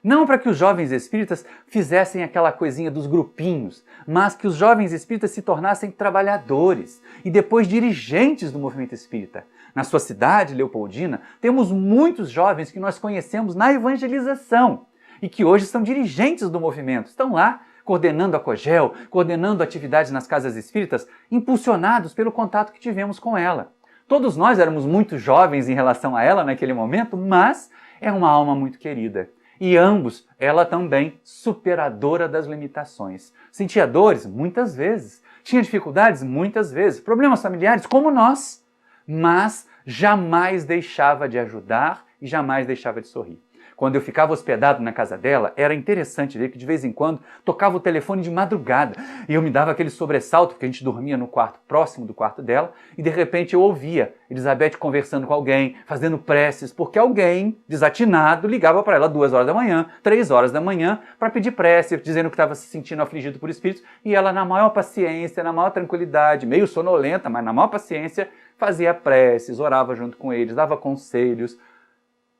Não para que os jovens espíritas fizessem aquela coisinha dos grupinhos, mas que os jovens espíritas se tornassem trabalhadores e depois dirigentes do movimento espírita. Na sua cidade, Leopoldina, temos muitos jovens que nós conhecemos na evangelização e que hoje são dirigentes do movimento. Estão lá coordenando a COGEL, coordenando atividades nas casas espíritas, impulsionados pelo contato que tivemos com ela. Todos nós éramos muito jovens em relação a ela naquele momento, mas é uma alma muito querida. E ambos, ela também, superadora das limitações. Sentia dores? Muitas vezes. Tinha dificuldades? Muitas vezes. Problemas familiares? Como nós. Mas jamais deixava de ajudar e jamais deixava de sorrir. Quando eu ficava hospedado na casa dela, era interessante ver que de vez em quando tocava o telefone de madrugada e eu me dava aquele sobressalto, porque a gente dormia no quarto próximo do quarto dela e de repente eu ouvia Elizabeth conversando com alguém, fazendo preces, porque alguém desatinado ligava para ela 2 horas da manhã, 3 horas da manhã, para pedir prece, dizendo que estava se sentindo afligido por espíritos, e ela na maior paciência, na maior tranquilidade, meio sonolenta, mas na maior paciência, fazia preces, orava junto com eles, dava conselhos,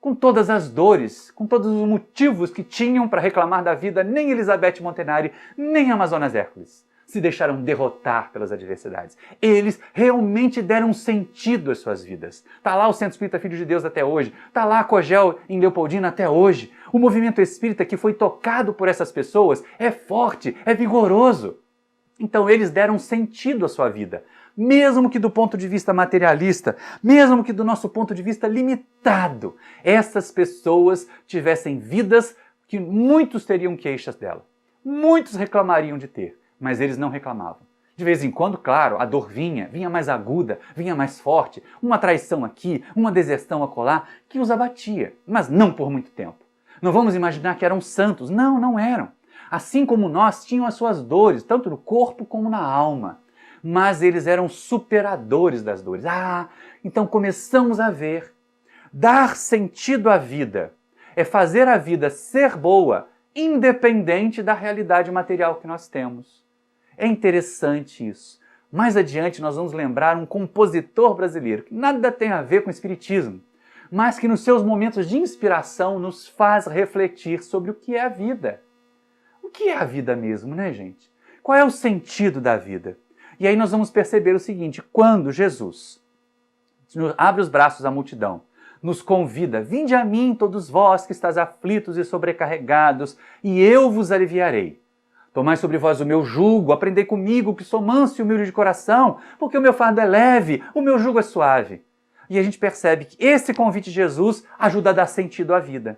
com todas as dores, com todos os motivos que tinham para reclamar da vida, nem Elizabeth Montanari, nem Amazonas Hércules se deixaram derrotar pelas adversidades. Eles realmente deram sentido às suas vidas. Está lá o Centro Espírita Filho de Deus até hoje, está lá a COGEL em Leopoldina até hoje. O movimento espírita que foi tocado por essas pessoas é forte, é vigoroso. Então eles deram sentido à sua vida. Mesmo que do ponto de vista materialista, mesmo que do nosso ponto de vista limitado, essas pessoas tivessem vidas que muitos teriam queixas dela. Muitos reclamariam de ter, mas eles não reclamavam. De vez em quando, claro, a dor vinha mais aguda, vinha mais forte, uma traição aqui, uma deserção acolá, que os abatia, mas não por muito tempo. Não vamos imaginar que eram santos. Não, não eram. Assim como nós, tinham as suas dores, tanto no corpo como na alma. Mas eles eram superadores das dores. Então começamos a ver. Dar sentido à vida é fazer a vida ser boa, independente da realidade material que nós temos. É interessante isso. Mais adiante nós vamos lembrar um compositor brasileiro que nada tem a ver com o espiritismo, mas que nos seus momentos de inspiração nos faz refletir sobre o que é a vida. O que é a vida mesmo, né, gente? Qual é o sentido da vida? E aí nós vamos perceber o seguinte: quando Jesus abre os braços à multidão, nos convida, vinde a mim todos vós que estáis aflitos e sobrecarregados, e eu vos aliviarei. Tomai sobre vós o meu jugo, aprendei comigo que sou manso e humilde de coração, porque o meu fardo é leve, o meu jugo é suave. E a gente percebe que esse convite de Jesus ajuda a dar sentido à vida.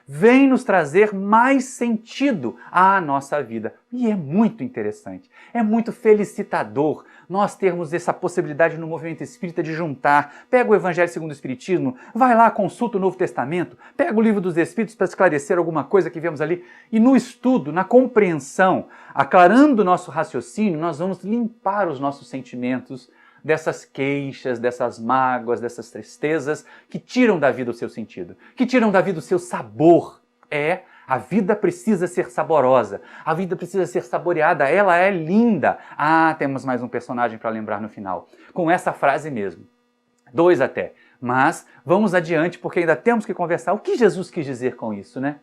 Vem nos trazer mais sentido à nossa vida. E é muito interessante, é muito felicitador nós termos essa possibilidade no movimento espírita de juntar. Pega o Evangelho segundo o Espiritismo, vai lá, consulta o Novo Testamento, pega o Livro dos Espíritos para esclarecer alguma coisa que vemos ali. E no estudo, na compreensão, aclarando o nosso raciocínio, nós vamos limpar os nossos sentimentos dessas queixas, dessas mágoas, dessas tristezas que tiram da vida o seu sentido, que tiram da vida o seu sabor. A vida precisa ser saborosa, a vida precisa ser saboreada, ela é linda. Temos mais um personagem para lembrar no final, com essa frase mesmo. 2 até, mas vamos adiante porque ainda temos que conversar. O que Jesus quis dizer com isso, né?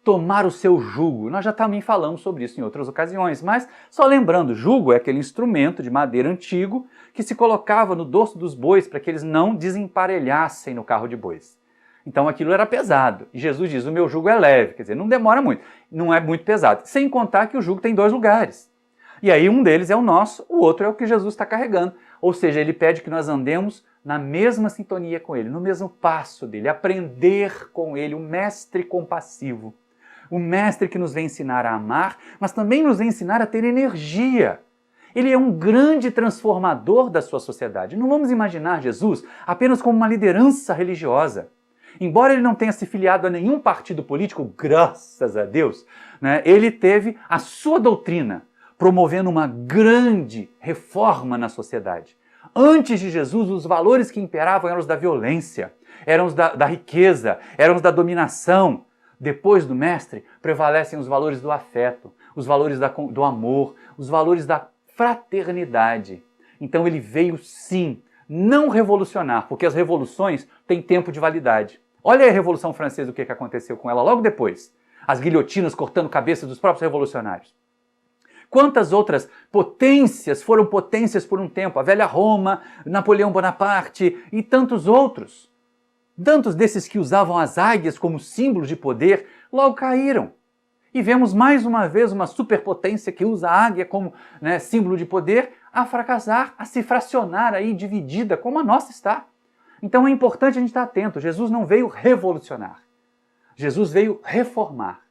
Tomar o seu jugo. Nós já também falamos sobre isso em outras ocasiões, mas só lembrando, jugo é aquele instrumento de madeira antigo que se colocava no dorso dos bois para que eles não desemparelhassem no carro de bois. Então aquilo era pesado. E Jesus diz, o meu jugo é leve, quer dizer, não demora muito, não é muito pesado. Sem contar que o jugo tem 2 lugares. E aí um deles é o nosso, o outro é o que Jesus está carregando. Ou seja, ele pede que nós andemos na mesma sintonia com ele, no mesmo passo dele, aprender com ele, o mestre compassivo. O mestre que nos vem ensinar a amar, mas também nos vem ensinar a ter energia. Ele é um grande transformador da sua sociedade. Não vamos imaginar Jesus apenas como uma liderança religiosa. Embora ele não tenha se filiado a nenhum partido político, graças a Deus, né, ele teve a sua doutrina promovendo uma grande reforma na sociedade. Antes de Jesus, os valores que imperavam eram os da violência, eram os da riqueza, eram os da dominação. Depois do mestre, prevalecem os valores do afeto, os valores do amor, os valores da fraternidade. Então ele veio sim, não revolucionar, porque as revoluções têm tempo de validade. Olha aí a Revolução Francesa, o que aconteceu com ela logo depois. As guilhotinas cortando cabeça dos próprios revolucionários. Quantas outras potências foram potências por um tempo? A velha Roma, Napoleão Bonaparte e tantos outros. Tantos desses que usavam as águias como símbolo de poder, logo caíram. E vemos mais uma vez uma superpotência que usa a águia como símbolo de poder a fracassar, a se fracionar aí, dividida, como a nossa está. Então é importante a gente estar atento. Jesus não veio revolucionar. Jesus veio reformar.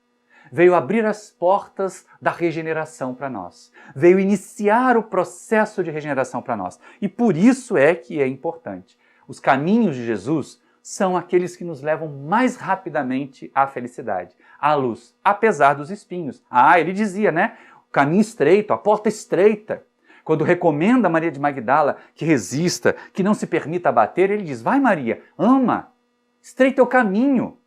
Veio abrir as portas da regeneração para nós. Veio iniciar o processo de regeneração para nós. E por isso é que é importante. Os caminhos de Jesus são aqueles que nos levam mais rapidamente à felicidade, à luz, apesar dos espinhos. Ele dizia, o caminho estreito, a porta estreita. Quando recomenda a Maria de Magdala que resista, que não se permita abater, ele diz, vai Maria, ama, estreita é o caminho.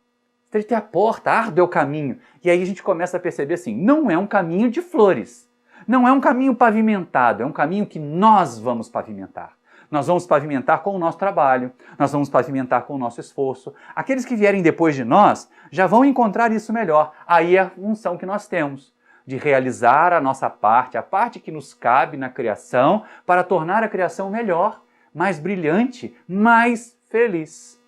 Estreita é a porta, árduo é o caminho. E aí a gente começa a perceber assim, não é um caminho de flores. Não é um caminho pavimentado, é um caminho que nós vamos pavimentar. Nós vamos pavimentar com o nosso trabalho, nós vamos pavimentar com o nosso esforço. Aqueles que vierem depois de nós já vão encontrar isso melhor. Aí é a função que nós temos, de realizar a nossa parte, a parte que nos cabe na criação, para tornar a criação melhor, mais brilhante, mais feliz.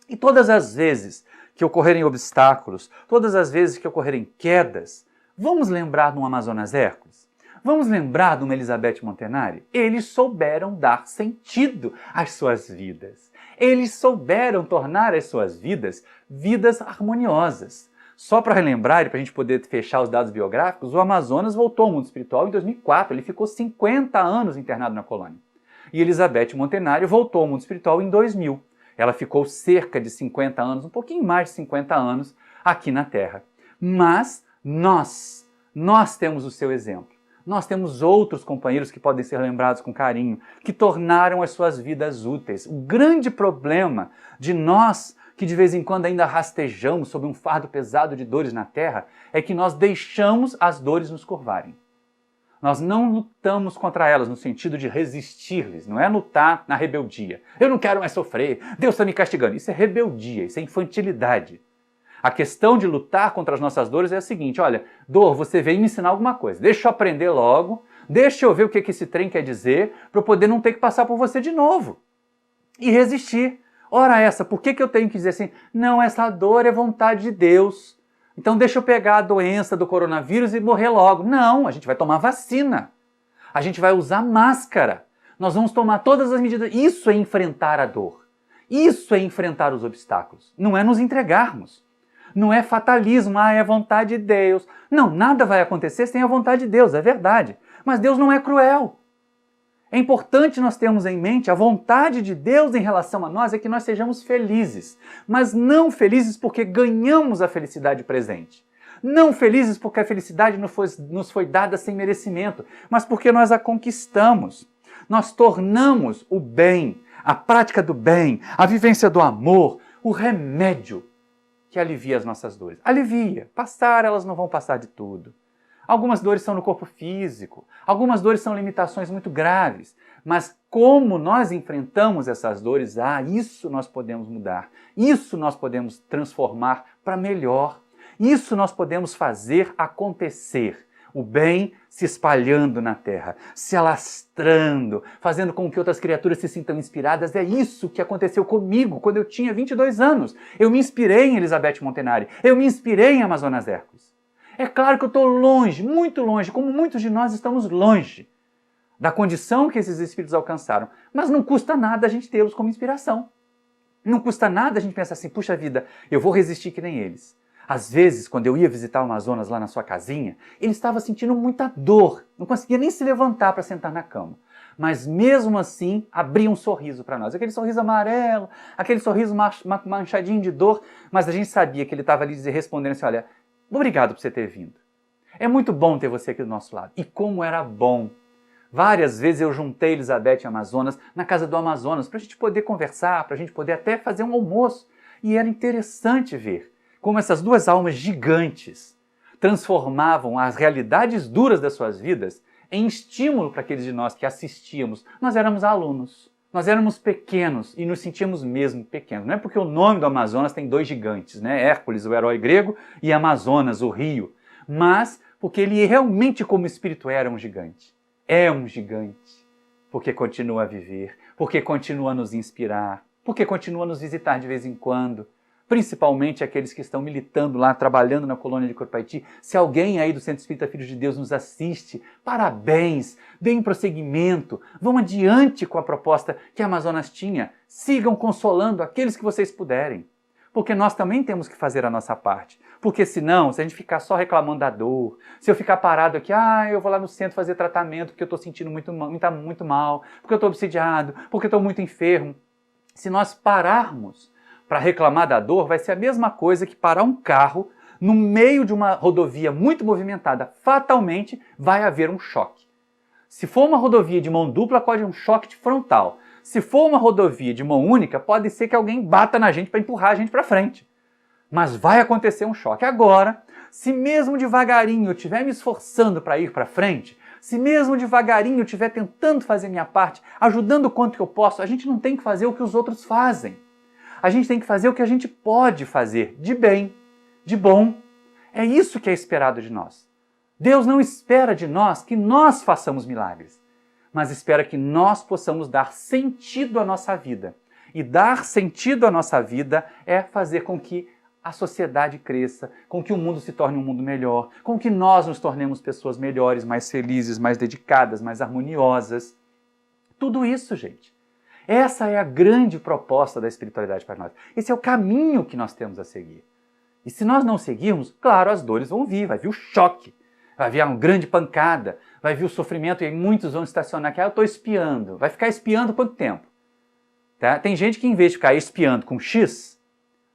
E todas as vezes que ocorrerem obstáculos, todas as vezes que ocorrerem quedas, vamos lembrar de um Amazonas Hércules? Vamos lembrar de uma Elizabeth Montanari? Eles souberam dar sentido às suas vidas. Eles souberam tornar as suas vidas harmoniosas. Só para relembrar e para a gente poder fechar os dados biográficos, o Amazonas voltou ao mundo espiritual em 2004. Ele ficou 50 anos internado na colônia. E Elizabeth Montanari voltou ao mundo espiritual em 2000. Ela ficou cerca de 50 anos, um pouquinho mais de 50 anos, aqui na Terra. Mas nós temos o seu exemplo. Nós temos outros companheiros que podem ser lembrados com carinho, que tornaram as suas vidas úteis. O grande problema de nós, que de vez em quando ainda rastejamos sob um fardo pesado de dores na Terra, é que nós deixamos as dores nos curvarem. Nós não lutamos contra elas no sentido de resistir-lhes, não é lutar na rebeldia. Eu não quero mais sofrer, Deus está me castigando. Isso é rebeldia, isso é infantilidade. A questão de lutar contra as nossas dores é a seguinte, olha, dor, você veio me ensinar alguma coisa, deixa eu aprender logo, deixa eu ver o que esse trem quer dizer, para eu poder não ter que passar por você de novo. E resistir. Ora essa, por que eu tenho que dizer assim, não, essa dor é vontade de Deus. Então deixa eu pegar a doença do coronavírus e morrer logo. Não, a gente vai tomar vacina. A gente vai usar máscara. Nós vamos tomar todas as medidas. Isso é enfrentar a dor. Isso é enfrentar os obstáculos. Não é nos entregarmos. Não é fatalismo, é vontade de Deus. Não, nada vai acontecer sem a vontade de Deus, é verdade. Mas Deus não é cruel. É importante nós termos em mente a vontade de Deus em relação a nós é que nós sejamos felizes, mas não felizes porque ganhamos a felicidade presente. Não felizes porque a felicidade nos foi dada sem merecimento, mas porque nós a conquistamos. Nós tornamos o bem, a prática do bem, a vivência do amor, o remédio que alivia as nossas dores. Alivia. Passar, elas não vão passar de tudo. Algumas dores são no corpo físico, algumas dores são limitações muito graves, mas como nós enfrentamos essas dores, isso nós podemos mudar, isso nós podemos transformar para melhor, isso nós podemos fazer acontecer. O bem se espalhando na terra, se alastrando, fazendo com que outras criaturas se sintam inspiradas. É isso que aconteceu comigo quando eu tinha 22 anos. Eu me inspirei em Elizabeth Montanari, eu me inspirei em Amazonas Hércules. É claro que eu estou longe, muito longe, como muitos de nós estamos longe da condição que esses espíritos alcançaram. Mas não custa nada a gente tê-los como inspiração. Não custa nada a gente pensar assim, puxa vida, eu vou resistir que nem eles. Às vezes, quando eu ia visitar o Amazonas lá na sua casinha, ele estava sentindo muita dor, não conseguia nem se levantar para sentar na cama. Mas mesmo assim, abria um sorriso para nós. Aquele sorriso amarelo, aquele sorriso manchadinho de dor, mas a gente sabia que ele estava ali respondendo assim, olha, obrigado por você ter vindo. É muito bom ter você aqui do nosso lado. E como era bom. Várias vezes eu juntei Elizabeth e Amazonas na casa do Amazonas para a gente poder conversar, para a gente poder até fazer um almoço. E era interessante ver como essas duas almas gigantes transformavam as realidades duras das suas vidas em estímulo para aqueles de nós que assistíamos. Nós éramos alunos. Nós éramos pequenos e nos sentíamos mesmo pequenos. Não é porque o nome do Amazonas tem 2 gigantes, né? Hércules, o herói grego, e Amazonas, o rio. Mas porque ele realmente, como espírito, era um gigante. É um gigante. Porque continua a viver, porque continua a nos inspirar, porque continua a nos visitar de vez em quando. Principalmente aqueles que estão militando lá, trabalhando na colônia de Copaiti. Se alguém aí do Centro Espírita Filhos de Deus nos assiste, parabéns, deem prosseguimento, vão adiante com a proposta que a Amazonas tinha, sigam consolando aqueles que vocês puderem. Porque nós também temos que fazer a nossa parte. Porque senão, se a gente ficar só reclamando da dor, se eu ficar parado aqui, eu vou lá no centro fazer tratamento porque eu estou sentindo muito mal, porque eu estou obsidiado, porque eu estou muito enfermo. Se nós pararmos para reclamar da dor, vai ser a mesma coisa que parar um carro no meio de uma rodovia muito movimentada. Fatalmente vai haver um choque. Se for uma rodovia de mão dupla, pode haver um choque frontal. Se for uma rodovia de mão única, pode ser que alguém bata na gente para empurrar a gente para frente. Mas vai acontecer um choque. Agora, se mesmo devagarinho eu estiver me esforçando para ir para frente, se mesmo devagarinho eu estiver tentando fazer minha parte, ajudando o quanto que eu posso, a gente não tem que fazer o que os outros fazem. A gente tem que fazer o que a gente pode fazer, de bem, de bom. É isso que é esperado de nós. Deus não espera de nós que nós façamos milagres, mas espera que nós possamos dar sentido à nossa vida. E dar sentido à nossa vida é fazer com que a sociedade cresça, com que o mundo se torne um mundo melhor, com que nós nos tornemos pessoas melhores, mais felizes, mais dedicadas, mais harmoniosas. Tudo isso, gente. Essa é a grande proposta da espiritualidade para nós. Esse é o caminho que nós temos a seguir. E se nós não seguirmos, claro, as dores vão vir, vai vir o choque, vai vir uma grande pancada, vai vir o sofrimento, e aí muitos vão estacionar aqui, eu estou espiando. Vai ficar espiando quanto tempo? Tá? Tem gente que em vez de ficar espiando com X,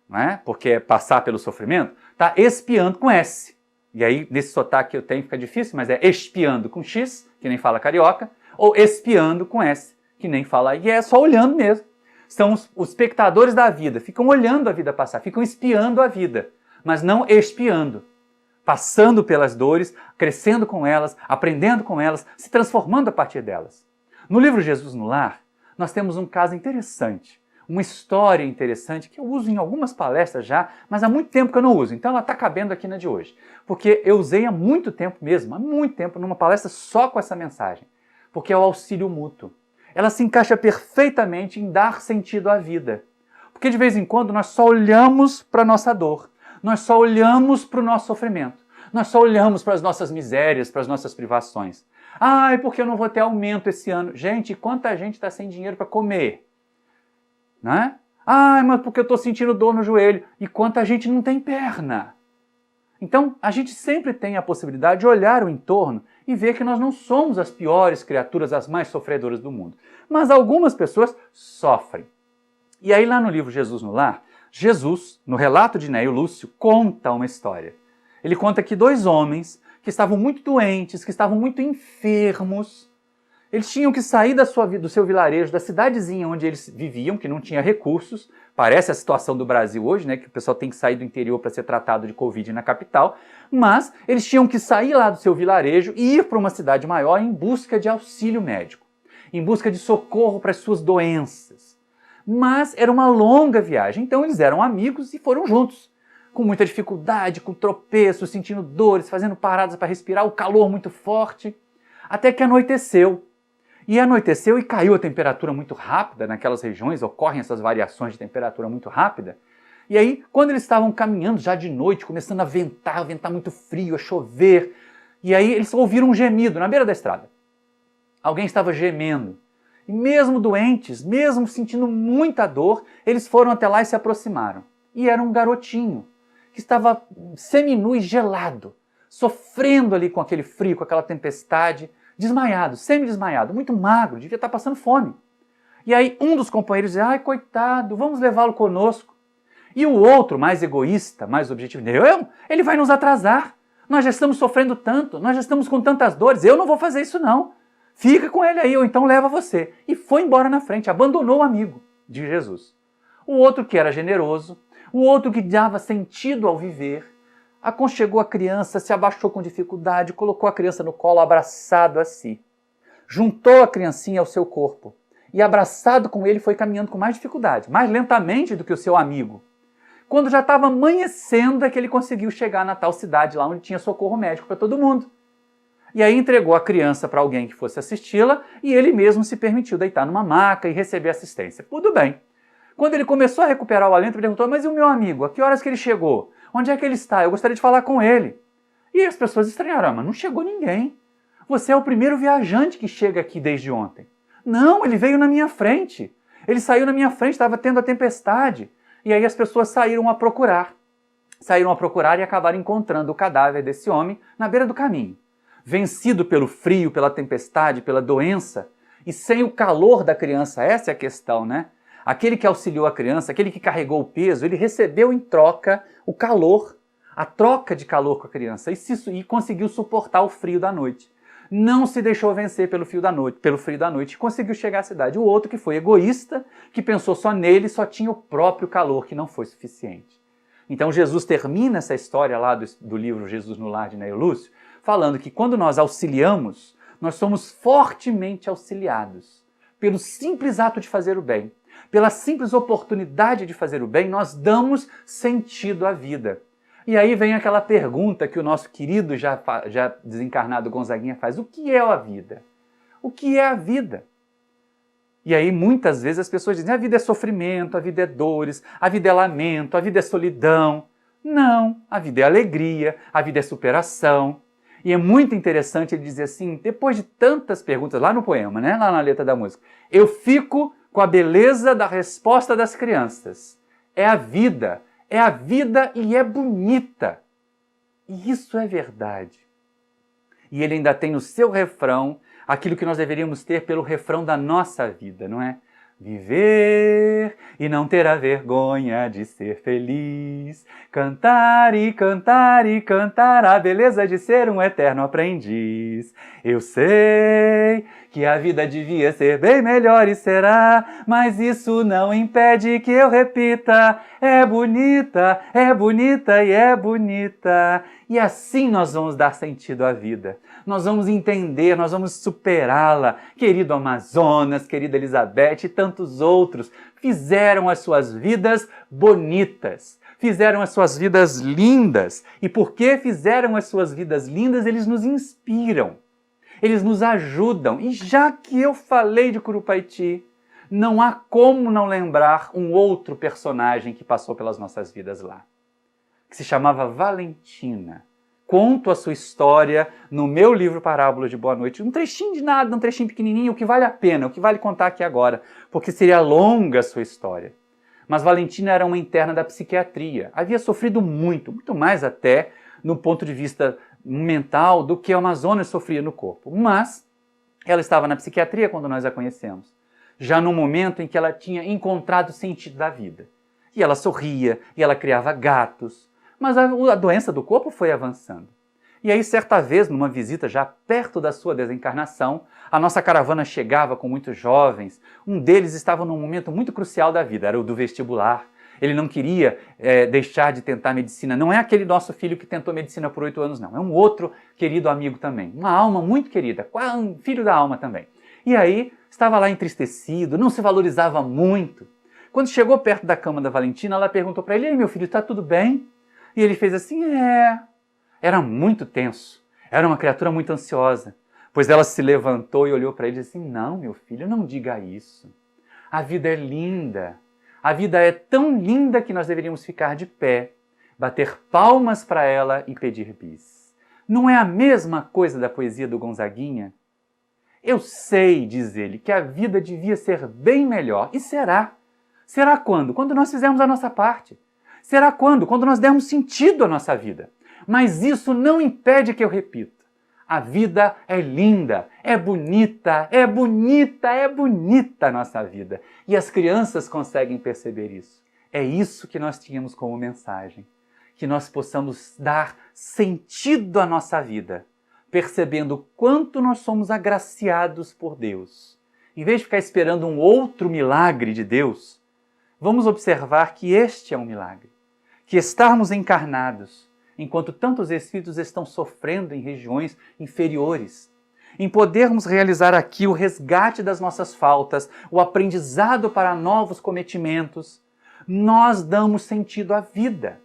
né, porque é passar pelo sofrimento, está espiando com S. E aí, nesse sotaque que eu tenho fica difícil, mas é espiando com X, que nem fala carioca, ou espiando com S, que nem fala, e é só olhando mesmo. São os espectadores da vida, ficam olhando a vida passar, ficam espiando a vida, mas não espiando. Passando pelas dores, crescendo com elas, aprendendo com elas, se transformando a partir delas. No livro Jesus no Lar, nós temos um caso interessante, uma história interessante que eu uso em algumas palestras já, mas há muito tempo que eu não uso, então ela está cabendo aqui na de hoje. Porque eu usei há muito tempo mesmo, há muito tempo, numa palestra só com essa mensagem, porque é o auxílio mútuo. Ela se encaixa perfeitamente em dar sentido à vida. Porque de vez em quando nós só olhamos para a nossa dor, nós só olhamos para o nosso sofrimento, nós só olhamos para as nossas misérias, para as nossas privações. Porque eu não vou ter aumento esse ano. Gente, quanta gente está sem dinheiro para comer? Né? Mas porque eu estou sentindo dor no joelho. E quanta gente não tem perna? Então, a gente sempre tem a possibilidade de olhar o entorno e ver que nós não somos as piores criaturas, as mais sofredoras do mundo. Mas algumas pessoas sofrem. E aí lá no livro Jesus no Lar, Jesus, no relato de Neio Lúcio, conta uma história. Ele conta que 2 homens que estavam muito doentes, que estavam muito enfermos, eles tinham que sair do seu vilarejo, da cidadezinha onde eles viviam, que não tinha recursos. Parece a situação do Brasil hoje, né, que o pessoal tem que sair do interior para ser tratado de Covid na capital. Mas eles tinham que sair lá do seu vilarejo e ir para uma cidade maior em busca de auxílio médico, em busca de socorro para as suas doenças. Mas era uma longa viagem, então eles eram amigos e foram juntos, com muita dificuldade, com tropeços, sentindo dores, fazendo paradas para respirar, o calor muito forte, até que anoiteceu. E anoiteceu e caiu a temperatura muito rápida, naquelas regiões ocorrem essas variações de temperatura muito rápida. E aí, quando eles estavam caminhando já de noite, começando a ventar muito frio, a chover, e aí eles ouviram um gemido na beira da estrada. Alguém estava gemendo. E mesmo doentes, mesmo sentindo muita dor, eles foram até lá e se aproximaram. E era um garotinho que estava seminu e gelado, sofrendo ali com aquele frio, com aquela tempestade, desmaiado, semi-desmaiado, muito magro, devia estar passando fome. E aí um dos companheiros dizia, ai coitado, vamos levá-lo conosco. E o outro, mais egoísta, mais objetivo, ele vai nos atrasar, nós já estamos sofrendo tanto, nós já estamos com tantas dores, eu não vou fazer isso não. Fica com ele aí, ou então leva você. E foi embora na frente, abandonou o amigo de Jesus. O outro que era generoso, o outro que dava sentido ao viver, aconchegou a criança, se abaixou com dificuldade, colocou a criança no colo, abraçado a si. Juntou a criancinha ao seu corpo e abraçado com ele foi caminhando com mais dificuldade, mais lentamente do que o seu amigo. Quando já estava amanhecendo é que ele conseguiu chegar na tal cidade lá onde tinha socorro médico para todo mundo. E aí entregou a criança para alguém que fosse assisti-la e ele mesmo se permitiu deitar numa maca e receber assistência. Tudo bem. Quando ele começou a recuperar o alento, ele perguntou: mas e o meu amigo? A que horas que ele chegou? Onde é que ele está? Eu gostaria de falar com ele. E as pessoas estranharam: mas não chegou ninguém. Você é o primeiro viajante que chega aqui desde ontem. Não, ele veio na minha frente. Ele saiu na minha frente, estava tendo a tempestade. E aí as pessoas saíram a procurar. Saíram a procurar e acabaram encontrando o cadáver desse homem na beira do caminho. Vencido pelo frio, pela tempestade, pela doença, e sem o calor da criança. Essa é a questão, né? Aquele que auxiliou a criança, aquele que carregou o peso, ele recebeu em troca o calor, a troca de calor com a criança, e conseguiu suportar o frio da noite. Não se deixou vencer pelo frio da noite e conseguiu chegar à cidade. O outro que foi egoísta, que pensou só nele, só tinha o próprio calor, que não foi suficiente. Então Jesus termina essa história lá do livro Jesus no Lar de Neio Lúcio, falando que quando nós auxiliamos, nós somos fortemente auxiliados. Pelo simples ato de fazer o bem, pela simples oportunidade de fazer o bem, nós damos sentido à vida. E aí vem aquela pergunta que o nosso querido, já desencarnado Gonzaguinha faz: o que é a vida? O que é a vida? E aí muitas vezes as pessoas dizem: a vida é sofrimento, a vida é dores, a vida é lamento, a vida é solidão. Não, a vida é alegria, a vida é superação. E é muito interessante ele dizer assim, depois de tantas perguntas, lá no poema, né, lá na letra da música: eu fico com a beleza da resposta das crianças. É a vida e é bonita. E isso é verdade. E ele ainda tem no seu refrão aquilo que nós deveríamos ter pelo refrão da nossa vida, não é? Viver e não ter a vergonha de ser feliz, cantar e cantar e cantar a beleza de ser um eterno aprendiz. Eu sei que a vida devia ser bem melhor e será, mas isso não impede que eu repita: é bonita e é bonita. E assim nós vamos dar sentido à vida. Nós vamos entender, nós vamos superá-la. Querido Amazonas, querida Elizabeth e tantos outros fizeram as suas vidas bonitas, fizeram as suas vidas lindas. E porque fizeram as suas vidas lindas, eles nos inspiram, eles nos ajudam. E já que eu falei de Curupaiti, não há como não lembrar um outro personagem que passou pelas nossas vidas lá, que se chamava Valentina. Conto a sua história no meu livro Parábolas de Boa Noite. Um trechinho de nada, um trechinho pequenininho, o que vale a pena, o que vale contar aqui agora, porque seria longa a sua história. Mas Valentina era uma interna da psiquiatria. Havia sofrido muito, muito mais até no ponto de vista mental do que a Amazonas sofria no corpo. Mas ela estava na psiquiatria quando nós a conhecemos, já no momento em que ela tinha encontrado o sentido da vida. E ela sorria, e ela criava gatos. Mas a doença do corpo foi avançando. E aí, certa vez, numa visita já perto da sua desencarnação, a nossa caravana chegava com muitos jovens. Um deles estava num momento muito crucial da vida, era o do vestibular. Ele não queria deixar de tentar medicina. Não é aquele nosso filho que tentou medicina por 8 anos, não. É um outro querido amigo também. Uma alma muito querida, um filho da alma também. E aí, estava lá entristecido, não se valorizava muito. Quando chegou perto da cama da Valentina, ela perguntou para ele: ei, meu filho, está tudo bem? E ele fez assim: Era muito tenso, era uma criatura muito ansiosa. Pois ela se levantou e olhou para ele e disse assim: não, meu filho, não diga isso. A vida é linda. A vida é tão linda que nós deveríamos ficar de pé, bater palmas para ela e pedir bis. Não é a mesma coisa da poesia do Gonzaguinha? Eu sei, diz ele, que a vida devia ser bem melhor. E será? Será quando? Quando nós fizermos a nossa parte. Será quando? Quando nós dermos sentido à nossa vida. Mas isso não impede que eu repita: a vida é linda, é bonita, é bonita, é bonita a nossa vida. E as crianças conseguem perceber isso. É isso que nós tínhamos como mensagem. Que nós possamos dar sentido à nossa vida, percebendo o quanto nós somos agraciados por Deus. Em vez de ficar esperando um outro milagre de Deus, vamos observar que este é um milagre. Que estarmos encarnados, enquanto tantos espíritos estão sofrendo em regiões inferiores, em podermos realizar aqui o resgate das nossas faltas, o aprendizado para novos cometimentos, nós damos sentido à vida.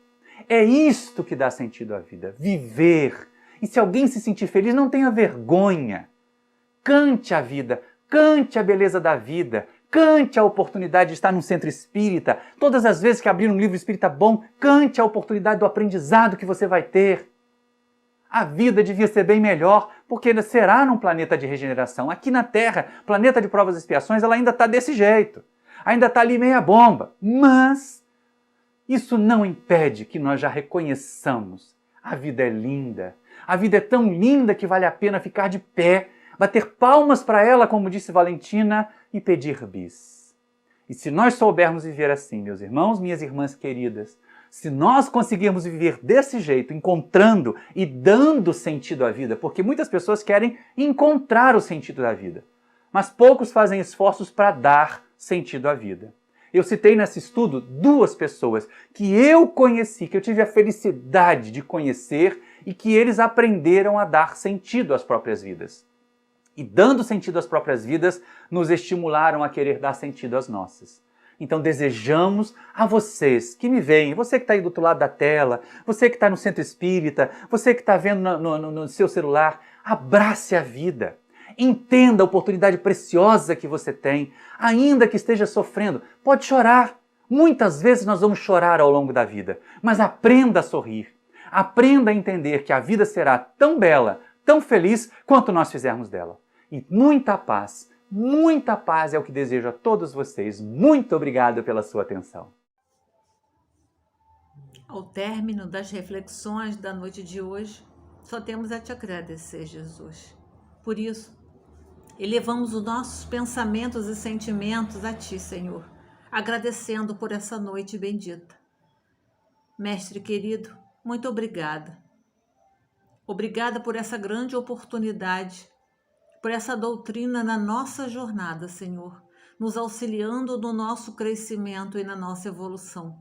É isto que dá sentido à vida, viver. E se alguém se sentir feliz, não tenha vergonha. Cante a vida, cante a beleza da vida, cante a oportunidade de estar num centro espírita. Todas as vezes que abrir um livro espírita bom, cante a oportunidade do aprendizado que você vai ter. A vida devia ser bem melhor, porque será num planeta de regeneração. Aqui na Terra, planeta de provas e expiações, ela ainda está desse jeito. Ainda está ali meia bomba. Mas isso não impede que nós já reconheçamos. A vida é linda. A vida é tão linda que vale a pena ficar de pé, bater palmas para ela, como disse Valentina, e pedir bis. E se nós soubermos viver assim, meus irmãos, minhas irmãs queridas, se nós conseguirmos viver desse jeito, encontrando e dando sentido à vida, porque muitas pessoas querem encontrar o sentido da vida, mas poucos fazem esforços para dar sentido à vida. Eu citei nesse estudo 2 pessoas que eu conheci, que eu tive a felicidade de conhecer e que eles aprenderam a dar sentido às próprias vidas. E dando sentido às próprias vidas, nos estimularam a querer dar sentido às nossas. Então desejamos a vocês que me veem, você que está aí do outro lado da tela, você que está no centro espírita, você que está vendo no seu celular, abrace a vida. Entenda a oportunidade preciosa que você tem, ainda que esteja sofrendo. Pode chorar. Muitas vezes nós vamos chorar ao longo da vida, mas aprenda a sorrir. Aprenda a entender que a vida será tão bela, tão feliz, quanto nós fizermos dela. E muita paz é o que desejo a todos vocês. Muito obrigado pela sua atenção. Ao término das reflexões da noite de hoje, só temos a te agradecer, Jesus. Por isso, elevamos os nossos pensamentos e sentimentos a Ti, Senhor, agradecendo por essa noite bendita. Mestre querido, muito obrigada. Obrigada por essa grande oportunidade, por essa doutrina na nossa jornada, Senhor, nos auxiliando no nosso crescimento e na nossa evolução,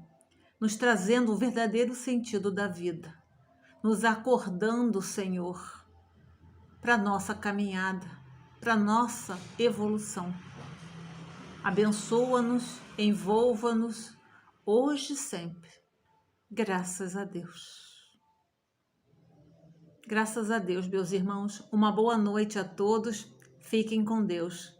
nos trazendo o verdadeiro sentido da vida, nos acordando, Senhor, para a nossa caminhada, para a nossa evolução. Abençoa-nos, envolva-nos, hoje e sempre. Graças a Deus. Graças a Deus, meus irmãos. Uma boa noite a todos. Fiquem com Deus.